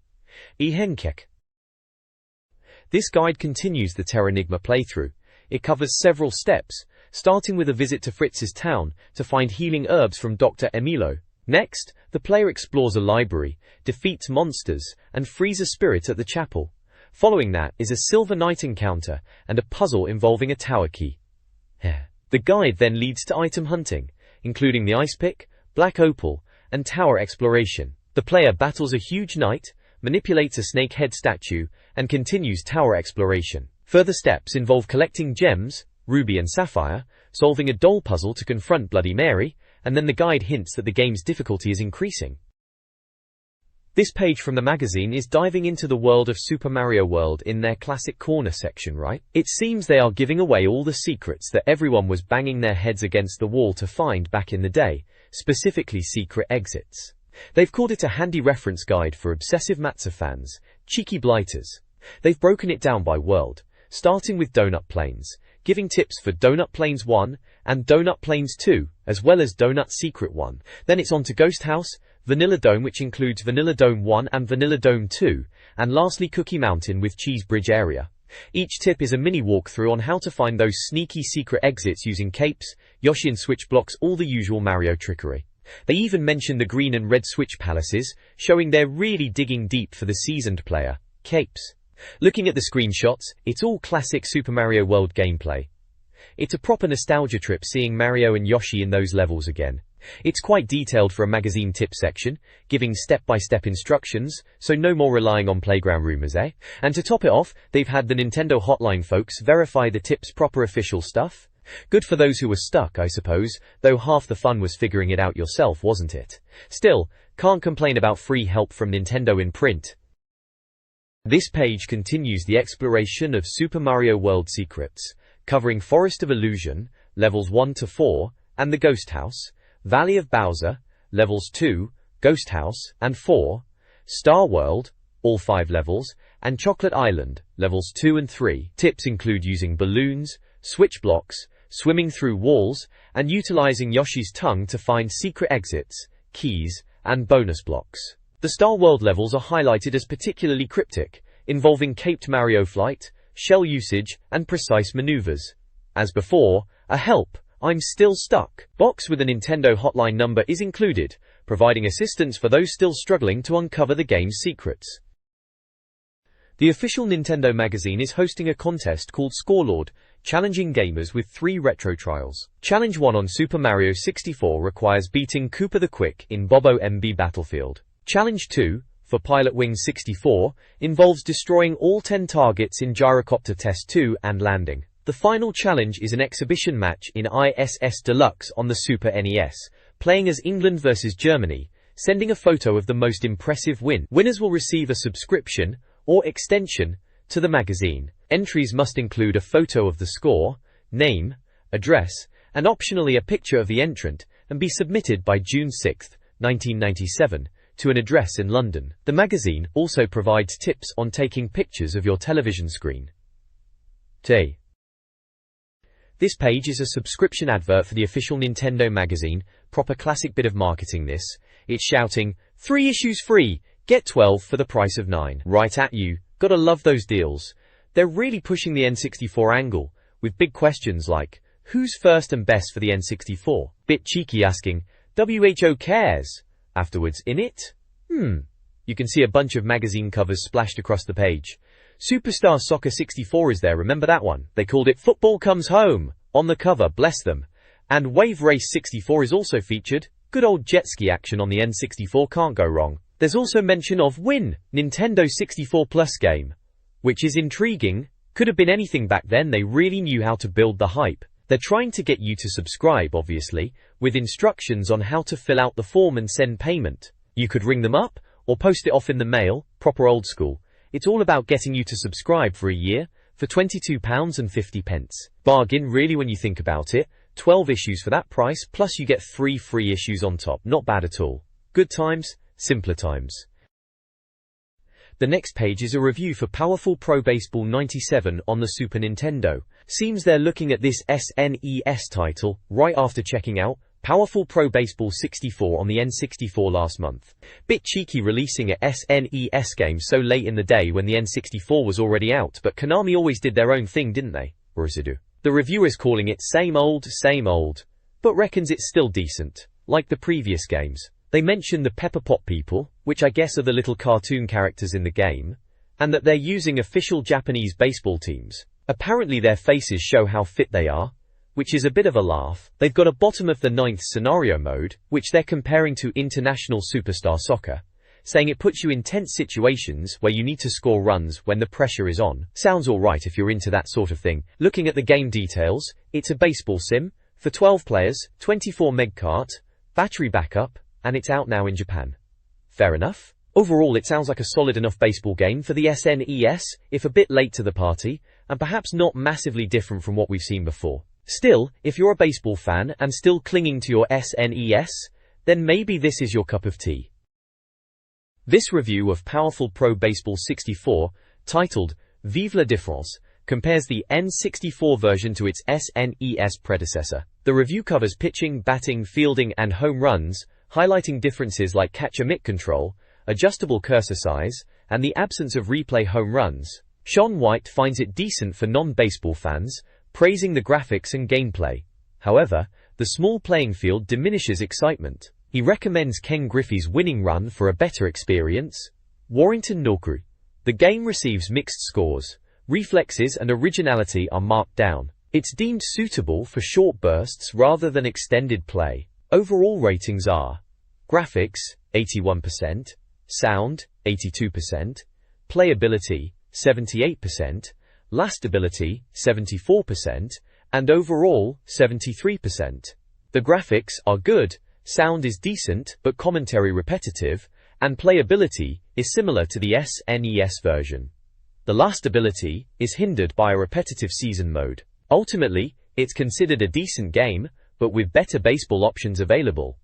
Ehenkek. This guide continues the Terranigma playthrough. It covers several steps, starting with a visit to Fritz's town to find healing herbs from Dr. Emilo. Next, the player explores a library, defeats monsters, and frees a spirit at the chapel. Following that is a Silver Knight encounter and a puzzle involving a tower key. The guide then leads to item hunting, including the ice pick, black opal, and tower exploration. The player battles a huge knight, manipulates a snake head statue, and continues tower exploration. Further steps involve collecting gems, ruby and sapphire, solving a doll puzzle to confront Bloody Mary, and then the guide hints that the game's difficulty is increasing. This page from the magazine is diving into the world of Super Mario World in their classic corner section, right? It seems they are giving away all the secrets that everyone was banging their heads against the wall to find back in the day, specifically secret exits. They've called it a handy reference guide for obsessive Matza fans, cheeky blighters. They've broken it down by world, starting with Donut Plains, giving tips for Donut Plains 1 and Donut Plains 2, as well as Donut Secret 1. Then it's on to Ghost House, Vanilla Dome, which includes Vanilla Dome 1 and Vanilla Dome 2, and lastly Cookie Mountain with Cheese Bridge area. Each tip is a mini walkthrough on how to find those sneaky secret exits using capes, Yoshi and switch blocks, all the usual Mario trickery. They even mention the green and red switch palaces, showing they're really digging deep for the seasoned player. Capes. Looking at the screenshots, it's all classic Super Mario World gameplay. It's a proper nostalgia trip seeing Mario and Yoshi in those levels again. It's quite detailed for a magazine tip section, giving step-by-step instructions, so no more relying on playground rumors, eh? And to top it off, they've had the Nintendo hotline folks verify the tip's proper official stuff. Good for those who were stuck, I suppose, though half the fun was figuring it out yourself, wasn't it? Still, can't complain about free help from Nintendo in print. This page continues the exploration of Super Mario World secrets, covering Forest of Illusion, levels 1 to 4, and the Ghost House, Valley of Bowser, levels 2, Ghost House, and 4, Star World, all 5 levels, and Chocolate Island, levels 2 and 3. Tips include using balloons, switch blocks, swimming through walls, and utilizing Yoshi's tongue to find secret exits, keys, and bonus blocks. The Star World levels are highlighted as particularly cryptic, involving caped Mario flight, shell usage, and precise maneuvers. As before, a help, I'm still stuck box with a Nintendo hotline number is included, providing assistance for those still struggling to uncover the game's secrets. The official Nintendo magazine is hosting a contest called Scorelord, challenging gamers with 3 retro trials. Challenge 1 on Super Mario 64 requires beating Koopa the Quick in Bobo MB Battlefield. Challenge 2, for Pilot Wing 64, involves destroying all 10 targets in Gyrocopter Test 2 and landing. The final challenge is an exhibition match in ISS Deluxe on the Super NES, playing as England vs Germany, sending a photo of the most impressive win. Winners will receive a subscription or extension to the magazine. Entries must include a photo of the score, name, address, and optionally a picture of the entrant, and be submitted by June 6, 1997, to an address in London. The magazine also provides tips on taking pictures of your television screen. This page is a subscription advert for the official Nintendo magazine. Proper classic bit of marketing this. It's shouting, 3 issues free, get 12 for the price of 9. Right at you. Gotta love those deals. They're really pushing the N64 angle, with big questions like, who's first and best for the N64? Bit cheeky asking, WHO cares? Afterwards, in it? You can see a bunch of magazine covers splashed across the page. Superstar Soccer 64 is there, remember that one? They called it Football Comes Home on the cover, bless them. And Wave Race 64 is also featured. Good old jet ski action on the N64 can't go wrong. There's also mention of Win, Nintendo 64 Plus game, which is intriguing. Could have been anything back then. They really knew how to build the hype. They're trying to get you to subscribe, obviously, with instructions on how to fill out the form and send payment. You could ring them up, or post it off in the mail, proper old school. It's all about getting you to subscribe for a year, for £22.50. Bargain really when you think about it. 12 issues for that price, plus you get 3 free issues on top. Not bad at all. Good times, simpler times. The next page is a review for Powerful Pro Baseball 97 on the Super Nintendo. Seems they're looking at this SNES title right after checking out Powerful Pro Baseball 64 on the N64 last month. Bit cheeky releasing a SNES game so late in the day when the N64 was already out, but Konami always did their own thing, didn't they? Or is it do? The reviewer is calling it same old, but reckons it's still decent, like the previous games. They mention the Pepper Pot people, which I guess are the little cartoon characters in the game, and that they're using official Japanese baseball teams. Apparently their faces show how fit they are, which is a bit of a laugh. They've got a bottom of the 9th scenario mode, which they're comparing to International Superstar Soccer, saying it puts you in tense situations where you need to score runs when the pressure is on. Sounds alright if you're into that sort of thing. Looking at the game details, it's a baseball sim, for 12 players, 24 meg cart, battery backup, and it's out now in Japan. Fair enough. Overall it sounds like a solid enough baseball game for the SNES, if a bit late to the party, and perhaps not massively different from what we've seen before. Still, if you're a baseball fan and still clinging to your SNES, then maybe this is your cup of tea. This review of Powerful Pro Baseball 64, titled Vive la Différence, compares the N64 version to its SNES predecessor. The review covers pitching, batting, fielding, and home runs, highlighting differences like catcher-mitt control, adjustable cursor size, and the absence of replay home runs. Sean White finds it decent for non-baseball fans, praising the graphics and gameplay. However, the small playing field diminishes excitement. He recommends Ken Griffey's winning run for a better experience. Warrington Norcrew. The game receives mixed scores. Reflexes and originality are marked down. It's deemed suitable for short bursts rather than extended play. Overall ratings are graphics, 81%, sound, 82%, playability, 78%, lastability, 74%, and overall, 73%. The graphics are good, sound is decent but commentary repetitive, and playability is similar to the SNES version. The lastability is hindered by a repetitive season mode. Ultimately, it's considered a decent game, but with better baseball options available.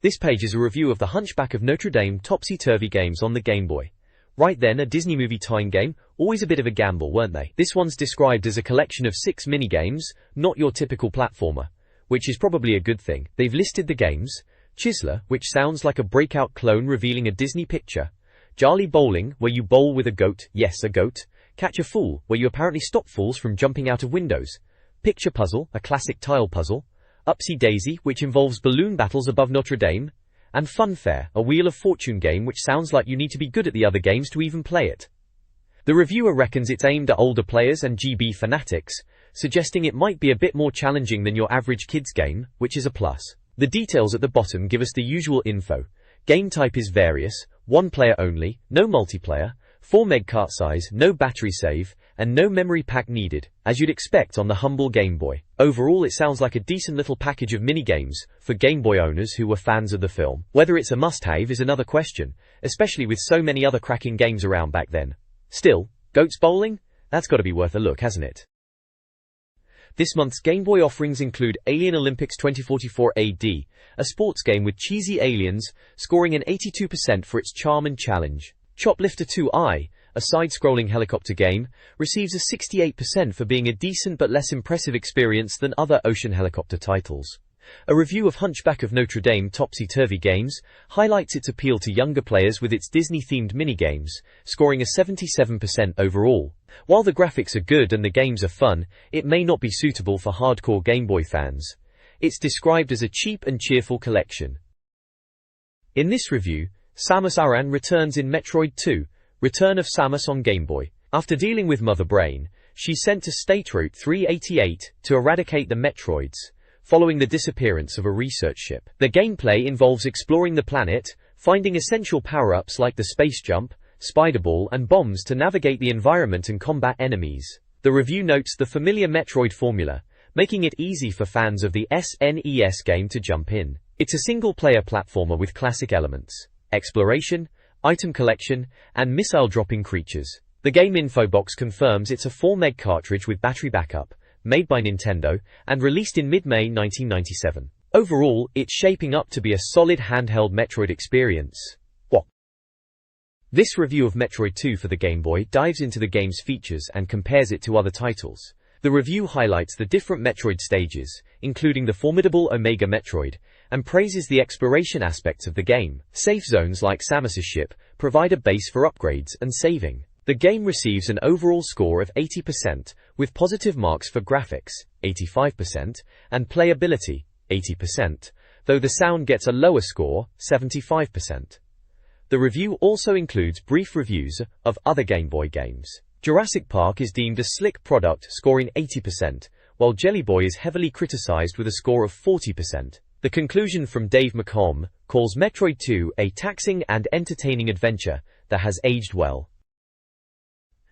This page is a review of the Hunchback of Notre Dame Topsy-Turvy games on the Game Boy. Right then, a Disney movie tie-in game, always a bit of a gamble, weren't they? This one's described as a collection of 6 minigames, not your typical platformer, which is probably a good thing. They've listed the games: Chiseler, which sounds like a breakout clone revealing a Disney picture; Jolly Bowling, where you bowl with a goat, yes, a goat; Catch a Fool, where you apparently stop fools from jumping out of windows; Picture Puzzle, a classic tile puzzle; Upsy Daisy, which involves balloon battles above Notre Dame; and Funfair, a Wheel of Fortune game which sounds like you need to be good at the other games to even play it. The reviewer reckons it's aimed at older players and GB fanatics, suggesting it might be a bit more challenging than your average kids game, which is a plus. The details at the bottom give us the usual info. Game type is various, one player only, no multiplayer, 4 MB cart size, no battery save, and no memory pack needed, as you'd expect on the humble Game Boy. Overall, it sounds like a decent little package of mini-games for Game Boy owners who were fans of the film. Whether it's a must-have is another question, especially with so many other cracking games around back then. Still, Goats Bowling? That's gotta be worth a look, hasn't it? This month's Game Boy offerings include Alien Olympics 2044 AD, a sports game with cheesy aliens, scoring an 82% for its charm and challenge. Choplifter 2i, a side-scrolling helicopter game, receives a 68% for being a decent but less impressive experience than other ocean helicopter titles. A review of Hunchback of Notre Dame Topsy-Turvy Games highlights its appeal to younger players with its Disney-themed minigames, scoring a 77% overall. While the graphics are good and the games are fun, it may not be suitable for hardcore Game Boy fans. It's described as a cheap and cheerful collection. In this review, Samus Aran returns in Metroid 2, Return of Samus on Game Boy. After dealing with Mother Brain, she's sent to State Route 388 to eradicate the Metroids, following the disappearance of a research ship. The gameplay involves exploring the planet, finding essential power-ups like the space jump, spider ball, and bombs to navigate the environment and combat enemies. The review notes the familiar Metroid formula, making it easy for fans of the SNES game to jump in. It's a single-player platformer with classic elements: exploration, item collection, and missile-dropping creatures. The game info box confirms it's a 4 MB cartridge with battery backup, made by Nintendo, and released in mid-May 1997. Overall, it's shaping up to be a solid handheld Metroid experience. This review of Metroid 2 for the Game Boy dives into the game's features and compares it to other titles. The review highlights the different Metroid stages, including the formidable Omega Metroid, and praises the exploration aspects of the game. Safe zones like Samus's ship provide a base for upgrades and saving. The game receives an overall score of 80%, with positive marks for graphics, 85%, and playability, 80%, though the sound gets a lower score, 75%. The review also includes brief reviews of other Game Boy games. Jurassic Park is deemed a slick product, scoring 80%, while Jelly Boy is heavily criticized with a score of 40%. The conclusion from Dave McComb calls Metroid 2 a taxing and entertaining adventure that has aged well.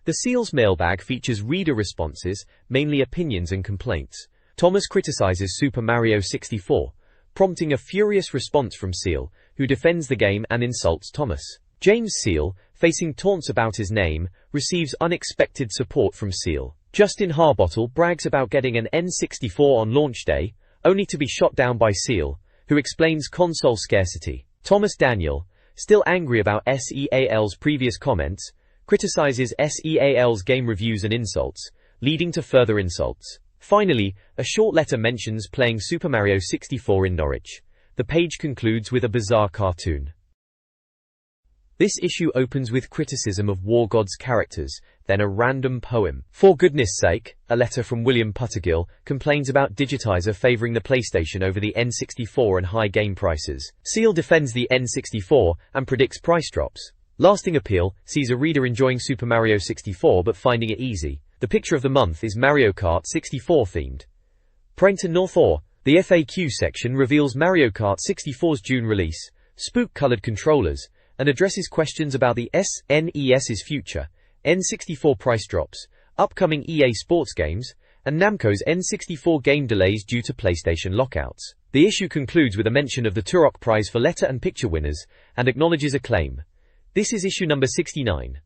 The Seal's mailbag features reader responses, mainly opinions and complaints. Thomas criticizes Super Mario 64, prompting a furious response from Seal, who defends the game and insults Thomas. James Seal, facing taunts about his name, receives unexpected support from Seal. Justin Harbottle brags about getting an N64 on launch day, only to be shot down by Seal, who explains console scarcity. Thomas Daniel, still angry about SEAL's previous comments, criticizes SEAL's game reviews and insults, leading to further insults. Finally, a short letter mentions playing Super Mario 64 in Norwich. The page concludes with a bizarre cartoon. This issue opens with criticism of War God's characters, then a random poem. For goodness sake, a letter from William Puttergill complains about Digitizer favoring the PlayStation over the N64 and high game prices. Seal defends the N64 and predicts price drops. Lasting Appeal sees a reader enjoying Super Mario 64 but finding it easy. The picture of the month is Mario Kart 64 themed. Prankton Northor, the FAQ section reveals Mario Kart 64's June release, spook-colored controllers, and addresses questions about the SNES's future, N64 price drops, upcoming EA Sports games, and Namco's N64 game delays due to PlayStation lockouts. The issue concludes with a mention of the Turok Prize for letter and picture winners, and acknowledges a claim. This is issue number 69.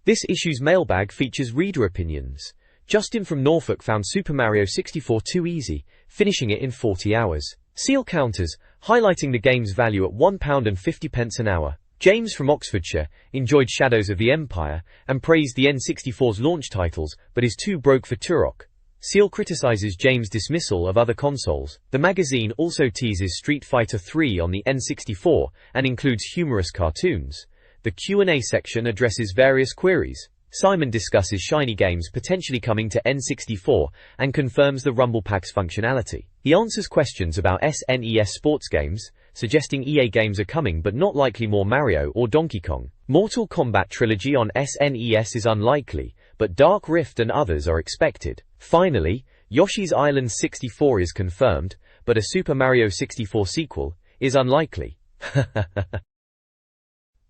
This issue's mailbag features reader opinions. Justin from Norfolk found Super Mario 64 too easy, finishing it in 40 hours. Seal counters, highlighting the game's value at £1.50 an hour. James from Oxfordshire enjoyed Shadows of the Empire and praised the N64's launch titles, but is too broke for Turok. Seal criticizes James' dismissal of other consoles. The magazine also teases Street Fighter III on the N64 and includes humorous cartoons. The Q&A section addresses various queries. Simon discusses shiny games potentially coming to N64 and confirms the Rumble Pack's functionality. He answers questions about SNES sports games, suggesting EA games are coming but not likely more Mario or Donkey Kong. Mortal Kombat Trilogy on SNES is unlikely, but Dark Rift and others are expected. Finally, Yoshi's Island 64 is confirmed, but a Super Mario 64 sequel is unlikely.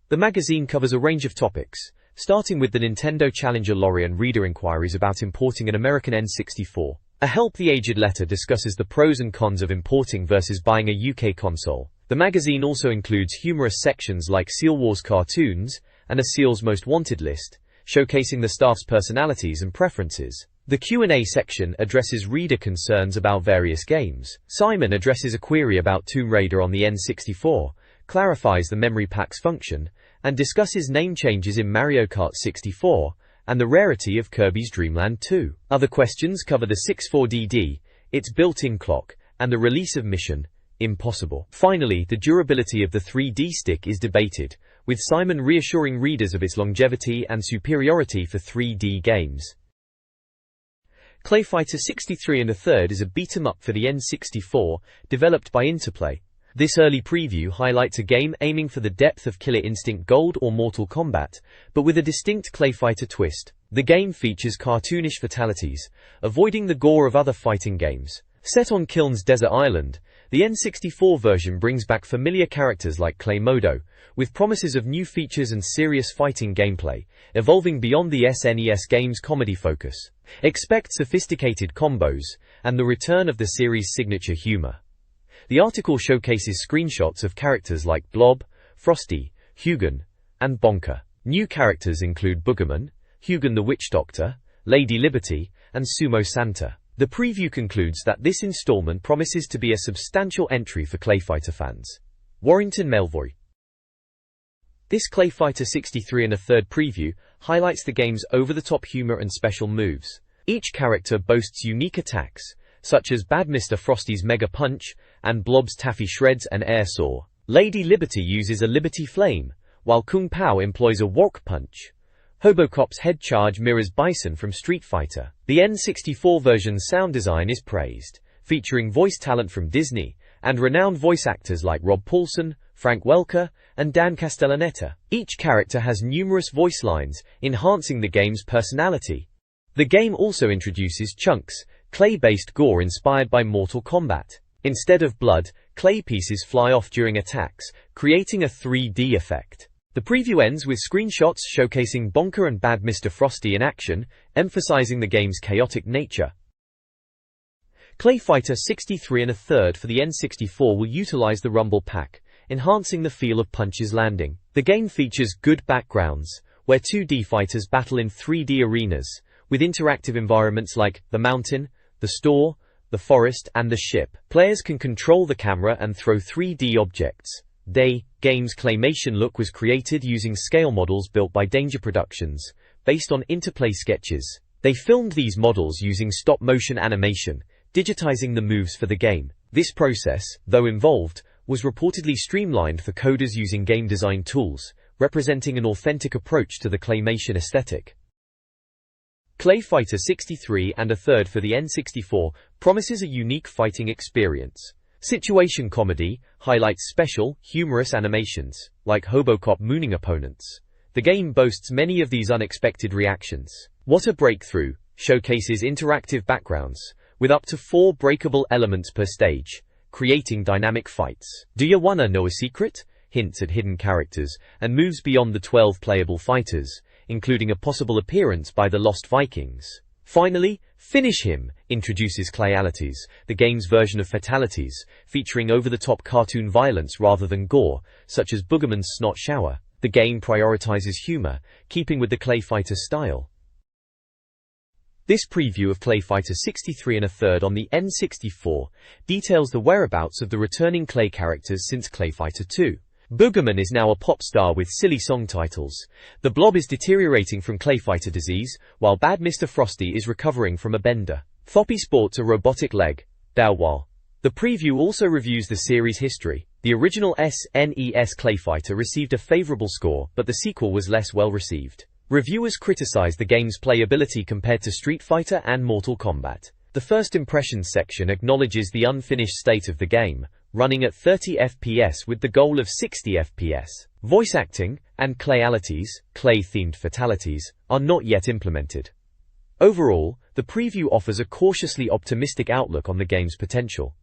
The magazine covers a range of topics, starting with the Nintendo Challenger Lorien reader inquiries about importing an American N64. A Help the Aged letter discusses the pros and cons of importing versus buying a UK console. The magazine also includes humorous sections like Seal Wars cartoons and a Seal's Most Wanted list, showcasing the staff's personalities and preferences. The Q&A section addresses reader concerns about various games. Simon addresses a query about Tomb Raider on the N64, clarifies the memory pack's function, and discusses name changes in Mario Kart 64 and the rarity of Kirby's Dream Land 2. Other questions cover the 64DD, its built-in clock, and the release of Mission Impossible. Finally, the durability of the 3D stick is debated, with Simon reassuring readers of its longevity and superiority for 3D games. Clay Fighter 63 1/3 is a beat-em-up for the N64, developed by Interplay. This early preview highlights a game aiming for the depth of Killer Instinct Gold or Mortal Kombat, but with a distinct Clay Fighter twist. The game features cartoonish fatalities, avoiding the gore of other fighting games. Set on Kiln's desert island, the N64 version brings back familiar characters like Clay Modo, with promises of new features and serious fighting gameplay, evolving beyond the SNES game's comedy focus. Expect sophisticated combos, and the return of the series' signature humor. The article showcases screenshots of characters like Blob, Frosty, Hugin, and Bonker. New characters include Boogerman, Hugin the Witch Doctor, Lady Liberty, and Sumo Santa. The preview concludes that this installment promises to be a substantial entry for Clay Fighter fans. Warrington Melvoy. This Clay Fighter 63 1/3 preview highlights the game's over-the-top humor and special moves. Each character boasts unique attacks, such as Bad Mr. Frosty's Mega Punch and Blob's Taffy Shreds and Air Saw. Lady Liberty uses a Liberty Flame, while Kung Pao employs a Walk Punch. Hobocop's Head Charge mirrors Bison from Street Fighter. The N64 version's sound design is praised, featuring voice talent from Disney and renowned voice actors like Rob Paulson, Frank Welker, and Dan Castellaneta. Each character has numerous voice lines, enhancing the game's personality. The game also introduces chunks, clay-based gore inspired by Mortal Kombat. Instead of blood, clay pieces fly off during attacks, creating a 3D effect. The preview ends with screenshots showcasing Bonker and Bad Mr. Frosty in action, emphasizing the game's chaotic nature. Clay Fighter 63 1/3 for the N64 will utilize the Rumble Pack, enhancing the feel of Punch's Landing. The game features good backgrounds, where 2D fighters battle in 3D arenas, with interactive environments like the mountain, the store, the forest, and the ship. Players can control the camera and throw 3D objects. The game's claymation look was created using scale models built by Danger Productions, based on Interplay sketches. They filmed these models using stop-motion animation, digitizing the moves for the game. This process, though involved, was reportedly streamlined for coders using game design tools, representing an authentic approach to the claymation aesthetic. Clay Fighter 63 1/3 for the N64 promises a unique fighting experience. Situation comedy highlights special, humorous animations, like Hobocop mooning opponents. The game boasts many of these unexpected reactions. What a Breakthrough showcases interactive backgrounds, with up to 4 breakable elements per stage, creating dynamic fights. Do You Wanna Know a Secret? Hints at hidden characters, and moves beyond the 12 playable fighters, including a possible appearance by the Lost Vikings. Finally, Finish Him introduces Clayalities, the game's version of fatalities, featuring over-the-top cartoon violence rather than gore, such as Boogerman's snot shower. The game prioritizes humor, keeping with the Clay Fighter style. This preview of Clay Fighter 63 1/3 on the N64 details the whereabouts of the returning Clay characters since Clay Fighter 2. Boogerman is now a pop star with silly song titles. The Blob is deteriorating from Clay Fighter disease, while Bad Mr. Frosty is recovering from a bender. Floppy sports a robotic leg, Daowal. The preview also reviews the series' history. The original SNES Clay Fighter received a favorable score, but the sequel was less well received. Reviewers criticized the game's playability compared to Street Fighter and Mortal Kombat. The first impressions section acknowledges the unfinished state of the game, running at 30 FPS with the goal of 60 FPS. Voice acting and Clayalities, clay-themed fatalities, are not yet implemented. Overall, the preview offers a cautiously optimistic outlook on the game's potential.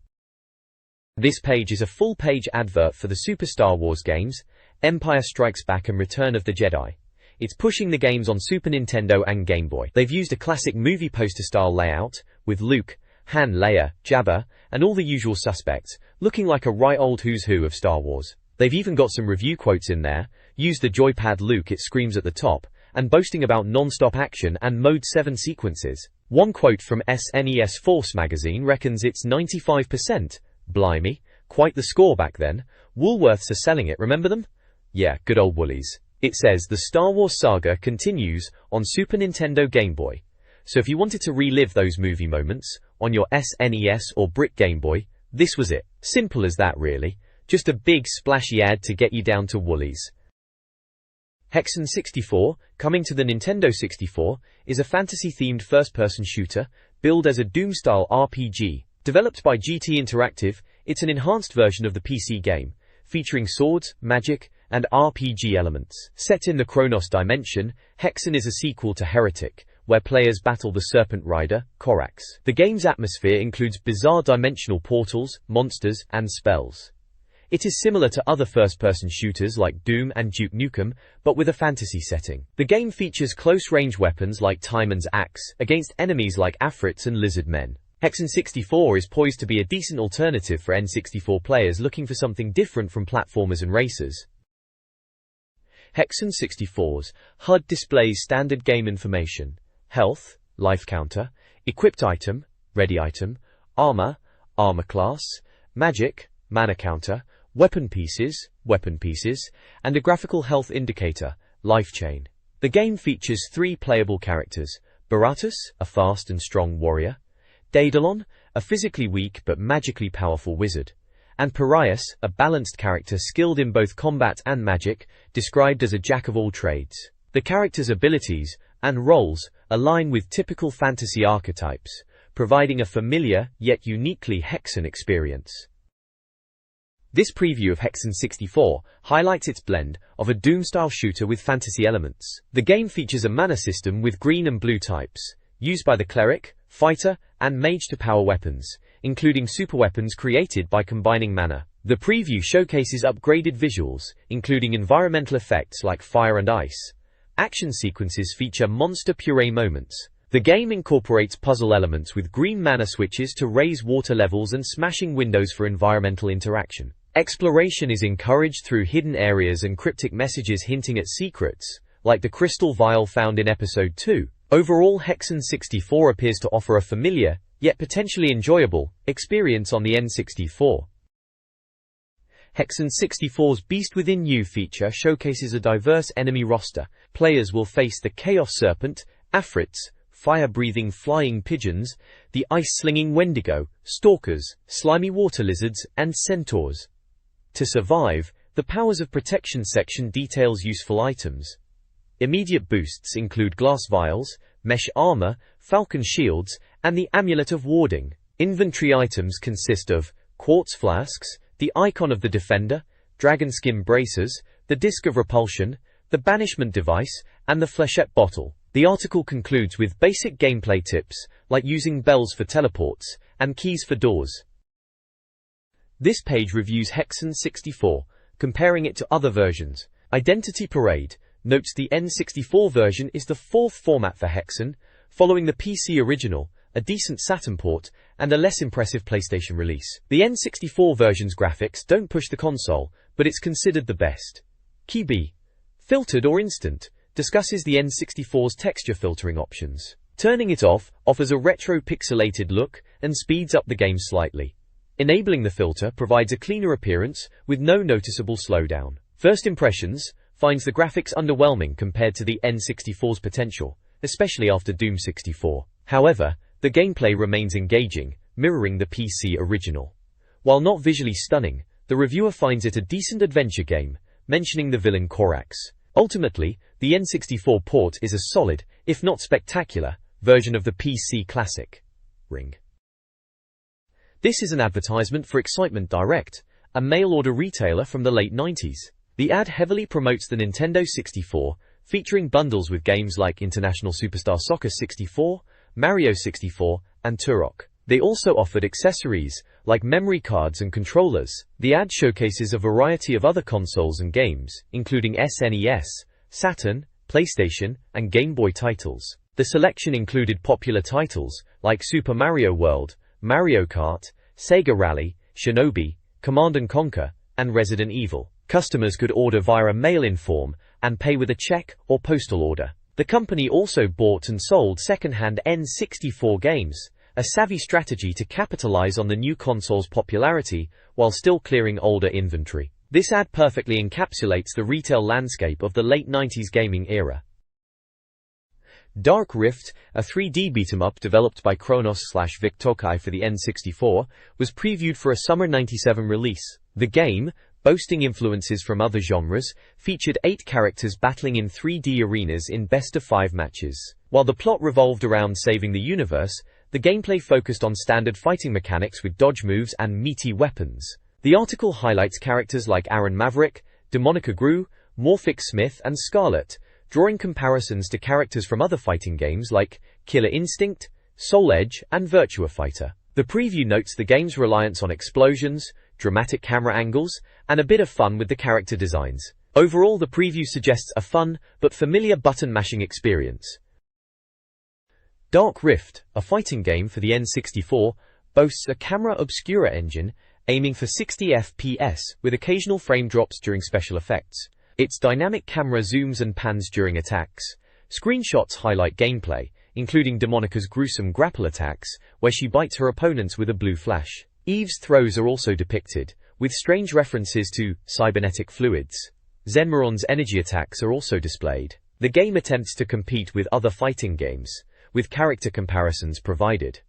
This page is a full-page advert for the Super Star Wars games, Empire Strikes Back and Return of the Jedi. It's pushing the games on Super Nintendo and Game Boy. They've used a classic movie poster-style layout, with Luke, Han, Leia, Jabba, and all the usual suspects, looking like a right old who's who of Star Wars. They've even got some review quotes in there: "Use the joypad, Luke, it screams at the top," and boasting about non-stop action and Mode 7 sequences. One quote from SNES Force magazine reckons it's 95%. Blimey, quite the score back then. Woolworths are selling it, remember them? Yeah, good old Woolies. It says the Star Wars saga continues on Super Nintendo Game Boy. So if you wanted to relive those movie moments on your SNES or Brick Game Boy, this was it. Simple as that, really. Just a big splashy ad to get you down to Woolies. Hexen 64, coming to the Nintendo 64, is a fantasy-themed first-person shooter, billed as a Doom-style RPG. Developed by GT Interactive, it's an enhanced version of the PC game, featuring swords, magic, and RPG elements. Set in the Chronos dimension, Hexen is a sequel to Heretic, where players battle the Serpent Rider, Korax. The game's atmosphere includes bizarre dimensional portals, monsters, and spells. It is similar to other first-person shooters like Doom and Duke Nukem, but with a fantasy setting. The game features close-range weapons like Timon's axe, against enemies like Afrits and lizard men. Hexen 64 is poised to be a decent alternative for N64 players looking for something different from platformers and racers. Hexen 64's HUD displays standard game information: health, life counter, equipped item, ready item, armor, armor class, magic, mana counter, weapon pieces, and a graphical health indicator, life chain. The game features 3 playable characters: Baratus, a fast and strong warrior; Daedalon, a physically weak but magically powerful wizard; and Parias, a balanced character skilled in both combat and magic, described as a jack-of-all-trades. The characters' abilities and roles align with typical fantasy archetypes, providing a familiar yet uniquely Hexen experience. This preview of Hexen 64 highlights its blend of a Doom-style shooter with fantasy elements. The game features a mana system with green and blue types, used by the cleric, fighter, and mage to power weapons, including superweapons created by combining mana. The preview showcases upgraded visuals, including environmental effects like fire and ice. Action sequences feature monster puree moments. The game incorporates puzzle elements with green mana switches to raise water levels and smashing windows for environmental interaction. Exploration is encouraged through hidden areas and cryptic messages hinting at secrets, like the crystal vial found in Episode 2. Overall, Hexen 64 appears to offer a familiar, yet potentially enjoyable, experience on the N64. Hexen 64's Beast Within You feature showcases a diverse enemy roster. Players will face the Chaos Serpent, Afrits, fire-breathing flying pigeons, the ice-slinging Wendigo, stalkers, slimy water lizards, and centaurs. To survive, the Powers of Protection section details useful items. Immediate boosts include glass vials, mesh armor, falcon shields, and the Amulet of Warding. Inventory items consist of quartz flasks, the Icon of the Defender, dragon skin bracers, the Disc of Repulsion, the Banishment Device, and the Flechette Bottle. The article concludes with basic gameplay tips, like using bells for teleports, and keys for doors. This page reviews Hexen 64, comparing it to other versions. Identity Parade notes the N64 version is the 4th format for Hexen, following the PC original, a decent Saturn port, and a less impressive PlayStation release. The N64 version's graphics don't push the console, but it's considered the best. Key B, filtered or instant, discusses the N64's texture filtering options. Turning it off offers a retro pixelated look and speeds up the game slightly. Enabling the filter provides a cleaner appearance with no noticeable slowdown. First Impressions finds the graphics underwhelming compared to the N64's potential, especially after Doom 64. However, the gameplay remains engaging, mirroring the PC original. While not visually stunning, the reviewer finds it a decent adventure game, mentioning the villain Korax. Ultimately, the N64 port is a solid, if not spectacular, version of the PC classic. Ring. This is an advertisement for Excitement Direct, a mail-order retailer from the late 90s. The ad heavily promotes the Nintendo 64, featuring bundles with games like International Superstar Soccer 64, Mario 64, and Turok. They also offered accessories, like memory cards and controllers. The ad showcases a variety of other consoles and games, including SNES, Saturn, PlayStation, and Game Boy titles. The selection included popular titles, like Super Mario World, Mario Kart, Sega Rally, Shinobi, Command & Conquer, and Resident Evil. Customers could order via a mail-in form and pay with a check or postal order. The company also bought and sold second-hand N64 games, a savvy strategy to capitalize on the new console's popularity while still clearing older inventory. This ad perfectly encapsulates the retail landscape of the late 90s gaming era. Dark Rift, a 3D beat-em-up developed by Kronos/Vic Tokai for the N64, was previewed for a summer '97 release. The game, boasting influences from other genres, featured 8 characters battling in 3D arenas in best-of-5 matches. While the plot revolved around saving the universe, the gameplay focused on standard fighting mechanics with dodge moves and meaty weapons. The article highlights characters like Aaron Maverick, Demonica Gru, Morphic Smith, and Scarlet, drawing comparisons to characters from other fighting games like Killer Instinct, Soul Edge, and Virtua Fighter. The preview notes the game's reliance on explosions, dramatic camera angles, and a bit of fun with the character designs. Overall, the preview suggests a fun but familiar button-mashing experience. Dark Rift, a fighting game for the N64, boasts a camera obscura engine aiming for 60 FPS with occasional frame drops during special effects. Its dynamic camera zooms and pans during attacks. Screenshots highlight gameplay, including Demonica's gruesome grapple attacks, where she bites her opponents with a blue flash. Eve's throws are also depicted, with strange references to cybernetic fluids. Zenmuron's energy attacks are also displayed. The game attempts to compete with other fighting games, with character comparisons provided.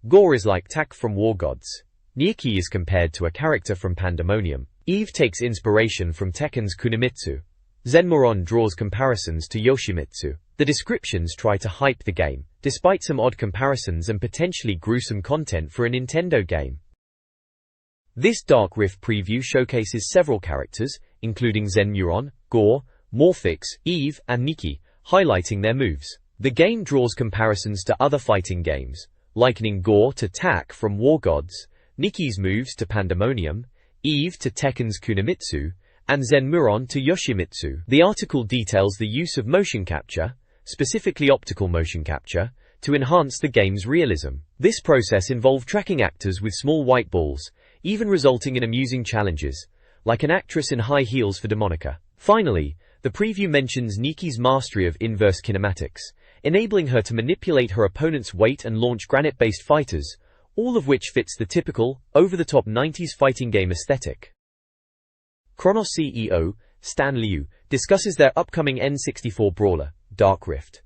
Gore is like Tak from War Gods. Nikki is compared to a character from Pandemonium. Eve takes inspiration from Tekken's Kunimitsu. Zenmuron draws comparisons to Yoshimitsu. The descriptions try to hype the game, despite some odd comparisons and potentially gruesome content for a Nintendo game. This Dark Rift preview showcases several characters, including Zenmuron, Gore, Morphix, Eve, and Nikki, highlighting their moves. The game draws comparisons to other fighting games, likening Gore to Tak from War Gods, Nikki's moves to Pandemonium, Eve to Tekken's Kunimitsu, and Zenmuron to Yoshimitsu. The article details the use of motion capture, specifically optical motion capture, to enhance the game's realism. This process involved tracking actors with small white balls, even resulting in amusing challenges, like an actress in high heels for Demonica. Finally, the preview mentions Nikki's mastery of inverse kinematics, enabling her to manipulate her opponent's weight and launch granite-based fighters, all of which fits the typical, over-the-top 90s fighting game aesthetic. Kronos CEO, Stan Liu, discusses their upcoming N64 brawler, Dark Rift.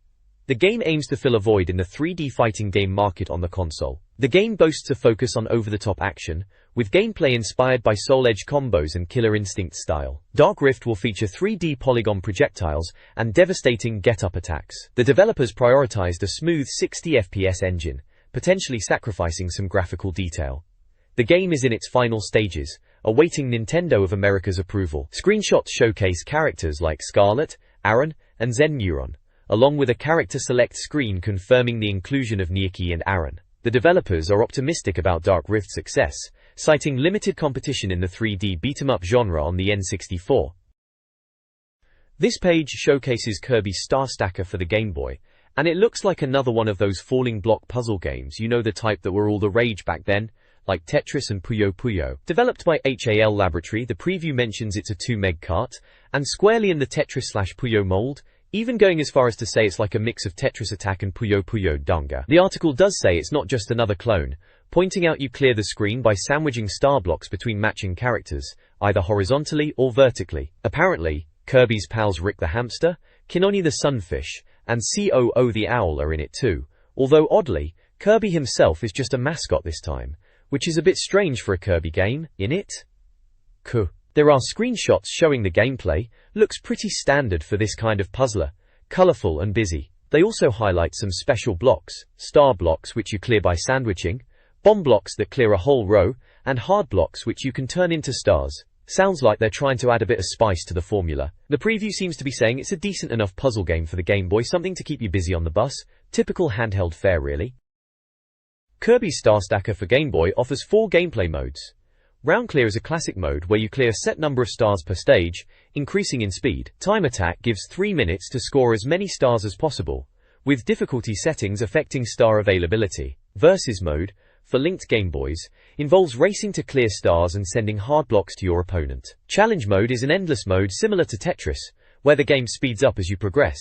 The game aims to fill a void in the 3D fighting game market on the console. The game boasts a focus on over-the-top action, with gameplay inspired by Soul Edge combos and Killer Instinct style. Dark Rift will feature 3D polygon projectiles and devastating get-up attacks. The developers prioritized a smooth 60 FPS engine, potentially sacrificing some graphical detail. The game is in its final stages, awaiting Nintendo of America's approval. Screenshots showcase characters like Scarlet, Aaron, and Zenmuron, along with a character select screen confirming the inclusion of Nikki and Aaron. The developers are optimistic about Dark Rift's success, citing limited competition in the 3D beat-em-up genre on the N64. This page showcases Kirby's Star Stacker for the Game Boy, and it looks like another one of those falling block puzzle games, you know, the type that were all the rage back then, like Tetris and Puyo Puyo. Developed by HAL Laboratory, the preview mentions it's a 2-meg cart, and squarely in the Tetris/Puyo mold, even going as far as to say it's like a mix of Tetris Attack and Puyo Puyo Danga. The article does say it's not just another clone, pointing out you clear the screen by sandwiching star blocks between matching characters, either horizontally or vertically. Apparently, Kirby's pals Rick the Hamster, Kinoni the Sunfish, and COO the Owl are in it too, although oddly, Kirby himself is just a mascot this time, which is a bit strange for a Kirby game, innit? There are screenshots showing the gameplay, looks pretty standard for this kind of puzzler, colorful and busy. They also highlight some special blocks, star blocks which you clear by sandwiching, bomb blocks that clear a whole row, and hard blocks which you can turn into stars. Sounds like they're trying to add a bit of spice to the formula. The preview seems to be saying it's a decent enough puzzle game for the Game Boy, something to keep you busy on the bus. Typical handheld fare, really. Kirby's Star Stacker for Game Boy offers 4 gameplay modes. Round Clear is a classic mode where you clear a set number of stars per stage, increasing in speed. Time Attack gives 3 minutes to score as many stars as possible, with difficulty settings affecting star availability. Versus Mode, for linked Game Boys, involves racing to clear stars and sending hard blocks to your opponent. Challenge Mode is an endless mode similar to Tetris, where the game speeds up as you progress.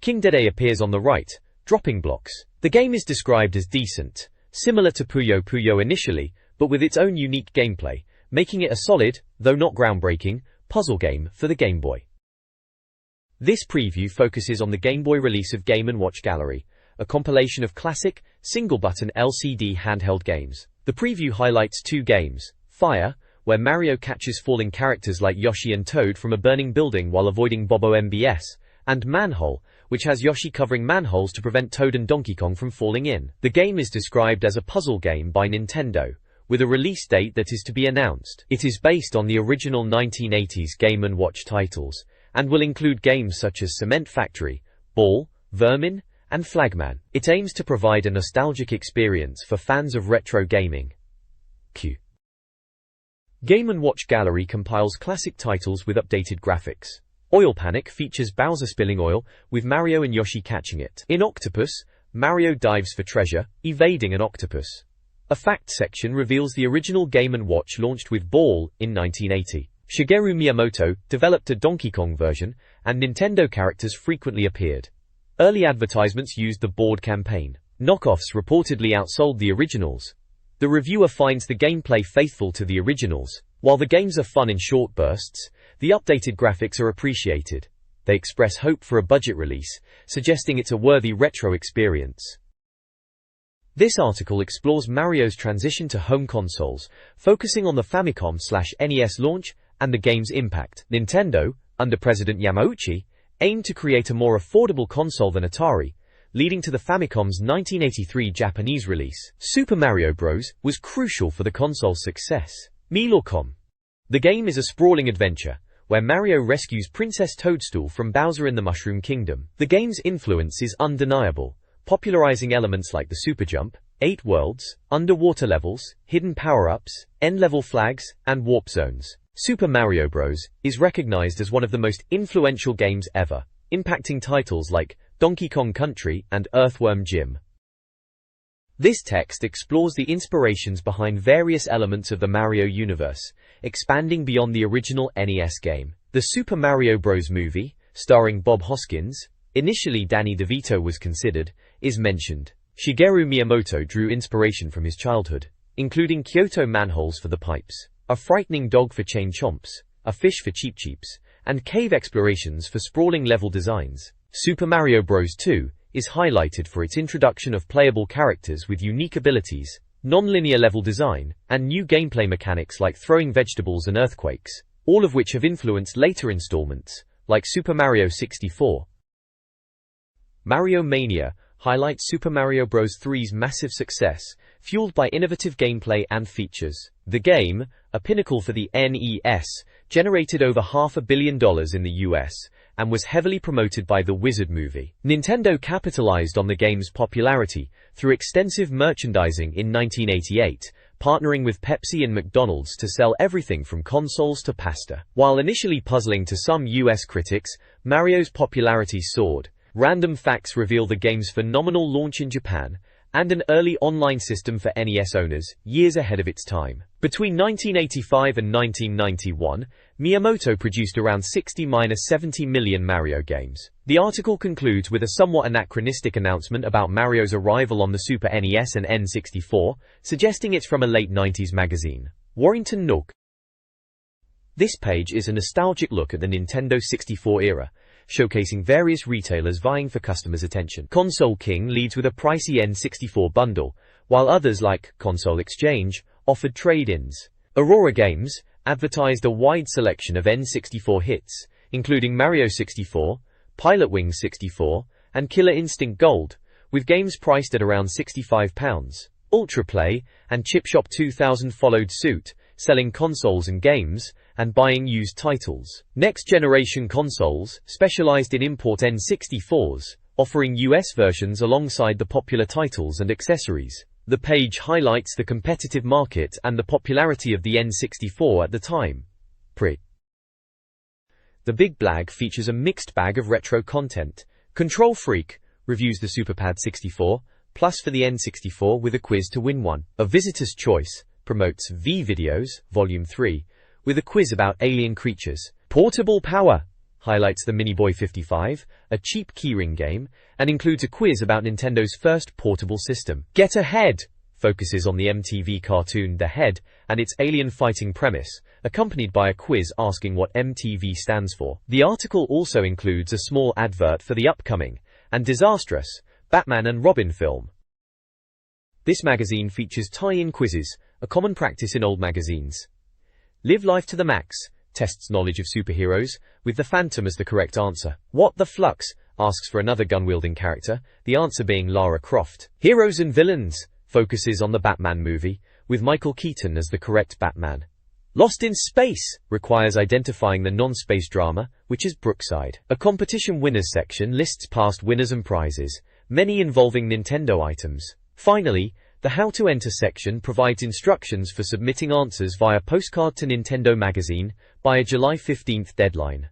King Dedede appears on the right, dropping blocks. The game is described as decent, similar to Puyo Puyo initially, but with its own unique gameplay, making it a solid, though not groundbreaking, puzzle game for the Game Boy. This preview focuses on the Game Boy release of Game & Watch Gallery, a compilation of classic, single-button LCD handheld games. The preview highlights 2 games, Fire, where Mario catches falling characters like Yoshi and Toad from a burning building while avoiding Bobo MBS, and Manhole, which has Yoshi covering manholes to prevent Toad and Donkey Kong from falling in. The game is described as a puzzle game by Nintendo, with a release date that is to be announced. It is based on the original 1980s Game & Watch titles, and will include games such as Cement Factory, Ball, Vermin, and Flagman. It aims to provide a nostalgic experience for fans of retro gaming. Game & Watch Gallery compiles classic titles with updated graphics. Oil Panic features Bowser spilling oil, with Mario and Yoshi catching it. In Octopus, Mario dives for treasure, evading an octopus. A fact section reveals the original Game & Watch launched with Ball in 1980. Shigeru Miyamoto developed a Donkey Kong version, and Nintendo characters frequently appeared. Early advertisements used the board campaign. Knockoffs reportedly outsold the originals. The reviewer finds the gameplay faithful to the originals. While the games are fun in short bursts, the updated graphics are appreciated. They express hope for a budget release, suggesting it's a worthy retro experience. This article explores Mario's transition to home consoles, focusing on the Famicom/NES launch and the game's impact. Nintendo, under President Yamauchi, aimed to create a more affordable console than Atari, leading to the Famicom's 1983 Japanese release. Super Mario Bros. Was crucial for the console's success. Milocom. The game is a sprawling adventure, where Mario rescues Princess Toadstool from Bowser in the Mushroom Kingdom. The game's influence is undeniable, popularizing elements like the Super Jump, 8 worlds, underwater levels, hidden power-ups, end-level flags, and warp zones. Super Mario Bros. Is recognized as one of the most influential games ever, impacting titles like Donkey Kong Country and Earthworm Jim. This text explores the inspirations behind various elements of the Mario universe, expanding beyond the original NES game. The Super Mario Bros. Movie, starring Bob Hoskins, initially Danny DeVito was considered, is mentioned. Shigeru Miyamoto drew inspiration from his childhood, including Kyoto manholes for the pipes, a frightening dog for chain chomps, a fish for Cheep Cheeps, and cave explorations for sprawling level designs. Super Mario Bros. 2 is highlighted for its introduction of playable characters with unique abilities, non-linear level design, and new gameplay mechanics like throwing vegetables and earthquakes, all of which have influenced later installments, like Super Mario 64. Mario Mania highlights Super Mario Bros. 3's massive success, fueled by innovative gameplay and features. The game, a pinnacle for the NES, generated over $500 million in the US, and was heavily promoted by the Wizard movie. Nintendo capitalized on the game's popularity through extensive merchandising in 1988, partnering with Pepsi and McDonald's to sell everything from consoles to pasta. While initially puzzling to some US critics, Mario's popularity soared. Random facts reveal the game's phenomenal launch in Japan, and an early online system for NES owners, years ahead of its time. Between 1985 and 1991, Miyamoto produced around 60–70 million Mario games. The article concludes with a somewhat anachronistic announcement about Mario's arrival on the Super NES and N64, suggesting it's from a late 90s magazine. Warrington Nook. This page is a nostalgic look at the Nintendo 64 era, showcasing various retailers vying for customers' attention. Console King leads with a pricey N64 bundle, while others like Console Exchange offered trade-ins. Aurora Games advertised a wide selection of N64 hits, including Mario 64, Pilot Wings 64, and Killer Instinct Gold, with games priced at around £65. Ultra Play and Chip Shop 2000 followed suit, selling consoles and games, and buying used titles. Next Generation Consoles specialized in import N64s, offering US versions alongside the popular titles and accessories. The page highlights the competitive market and the popularity of the N64 at the time. The Big Blag features a mixed bag of retro content. Control Freak reviews the SuperPad 64 Plus for the N64 with a quiz to win one. A Visitor's Choice promotes V-Videos, Volume 3, with a quiz about alien creatures. Portable Power highlights the Mini Boy 55, a cheap keyring game, and includes a quiz about Nintendo's first portable system. Get Ahead focuses on the MTV cartoon The Head and its alien fighting premise, accompanied by a quiz asking what MTV stands for. The article also includes a small advert for the upcoming and disastrous Batman and Robin film. This magazine features tie-in quizzes, a common practice in old magazines. Live Life to the Max tests knowledge of superheroes, with the Phantom as the correct answer. What the Flux asks for another gun-wielding character, the answer being Lara Croft. Heroes and Villains focuses on the Batman movie, with Michael Keaton as the correct Batman. Lost in Space requires identifying the non-space drama, which is Brookside. A competition winners section lists past winners and prizes, many involving Nintendo items. Finally, the How to Enter section provides instructions for submitting answers via postcard to Nintendo Magazine by a July 15th deadline.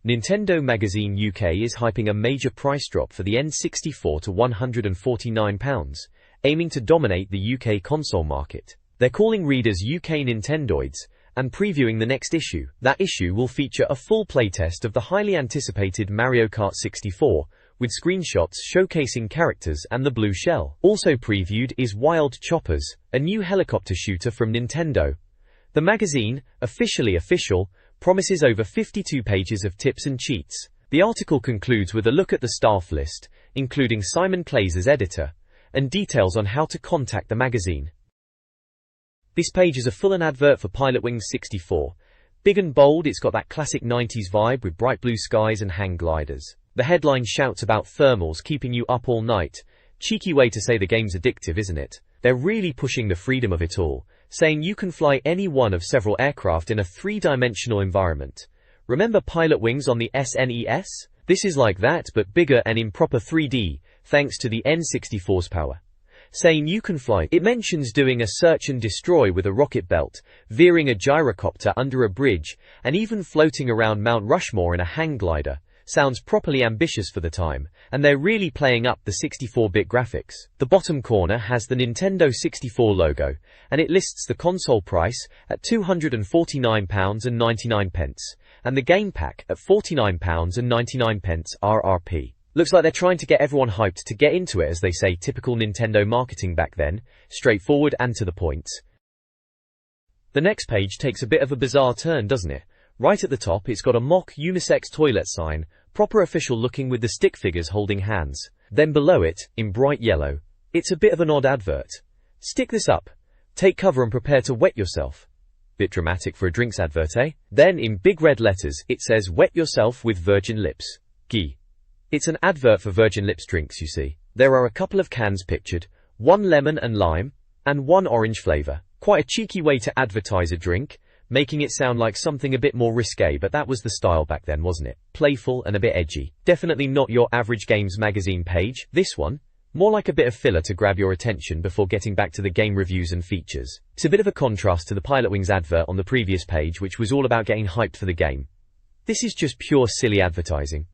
Nintendo Magazine UK is hyping a major price drop for the N64 to £149, aiming to dominate the UK console market. They're calling readers UK Nintendoids and previewing the next issue. That issue will feature a full playtest of the highly anticipated Mario Kart 64, with screenshots showcasing characters and the blue shell. Also previewed is Wild Choppers, a new helicopter shooter from Nintendo. The magazine, officially official, promises over 52 pages of tips and cheats. The article concludes with a look at the staff list, including Simon Clays as editor, and details on how to contact the magazine. This page is a full-on advert for Pilotwings 64. Big and bold, it's got that classic 90s vibe with bright blue skies and hang gliders. The headline shouts about thermals keeping you up all night. Cheeky way to say the game's addictive, isn't it? They're really pushing the freedom of it all, saying you can fly any one of several aircraft in a three-dimensional environment. Remember Pilotwings on the SNES? This is like that, but bigger and in proper 3D, thanks to the N64's power. Saying you can fly. It mentions doing a search and destroy with a rocket belt, veering a gyrocopter under a bridge, and even floating around Mount Rushmore in a hang glider. Sounds properly ambitious for the time, and they're really playing up the 64-bit graphics. The bottom corner has the Nintendo 64 logo, and it lists the console price at £249.99, and the game pack at £49.99 RRP. Looks like they're trying to get everyone hyped to get into it, as they say, typical Nintendo marketing back then, straightforward and to the point. The next page takes a bit of a bizarre turn, doesn't it? Right at the top, it's got a mock unisex toilet sign, proper official looking with the stick figures holding hands. Then below it, in bright yellow, it's a bit of an odd advert. Stick this up. Take cover and prepare to wet yourself. Bit dramatic for a drinks advert, eh? Then in big red letters, it says wet yourself with virgin lips. Gee. It's an advert for Virgin Lips drinks, you see. There are a couple of cans pictured, one lemon and lime, and one orange flavor. Quite a cheeky way to advertise a drink, making it sound like something a bit more risque, but that was the style back then, wasn't it? Playful and a bit edgy. Definitely not your average games magazine page, this one. More like a bit of filler to grab your attention before getting back to the game reviews and features. It's a bit of a contrast to the Pilotwings advert on the previous page, which was all about getting hyped for the game. This is just pure silly advertising.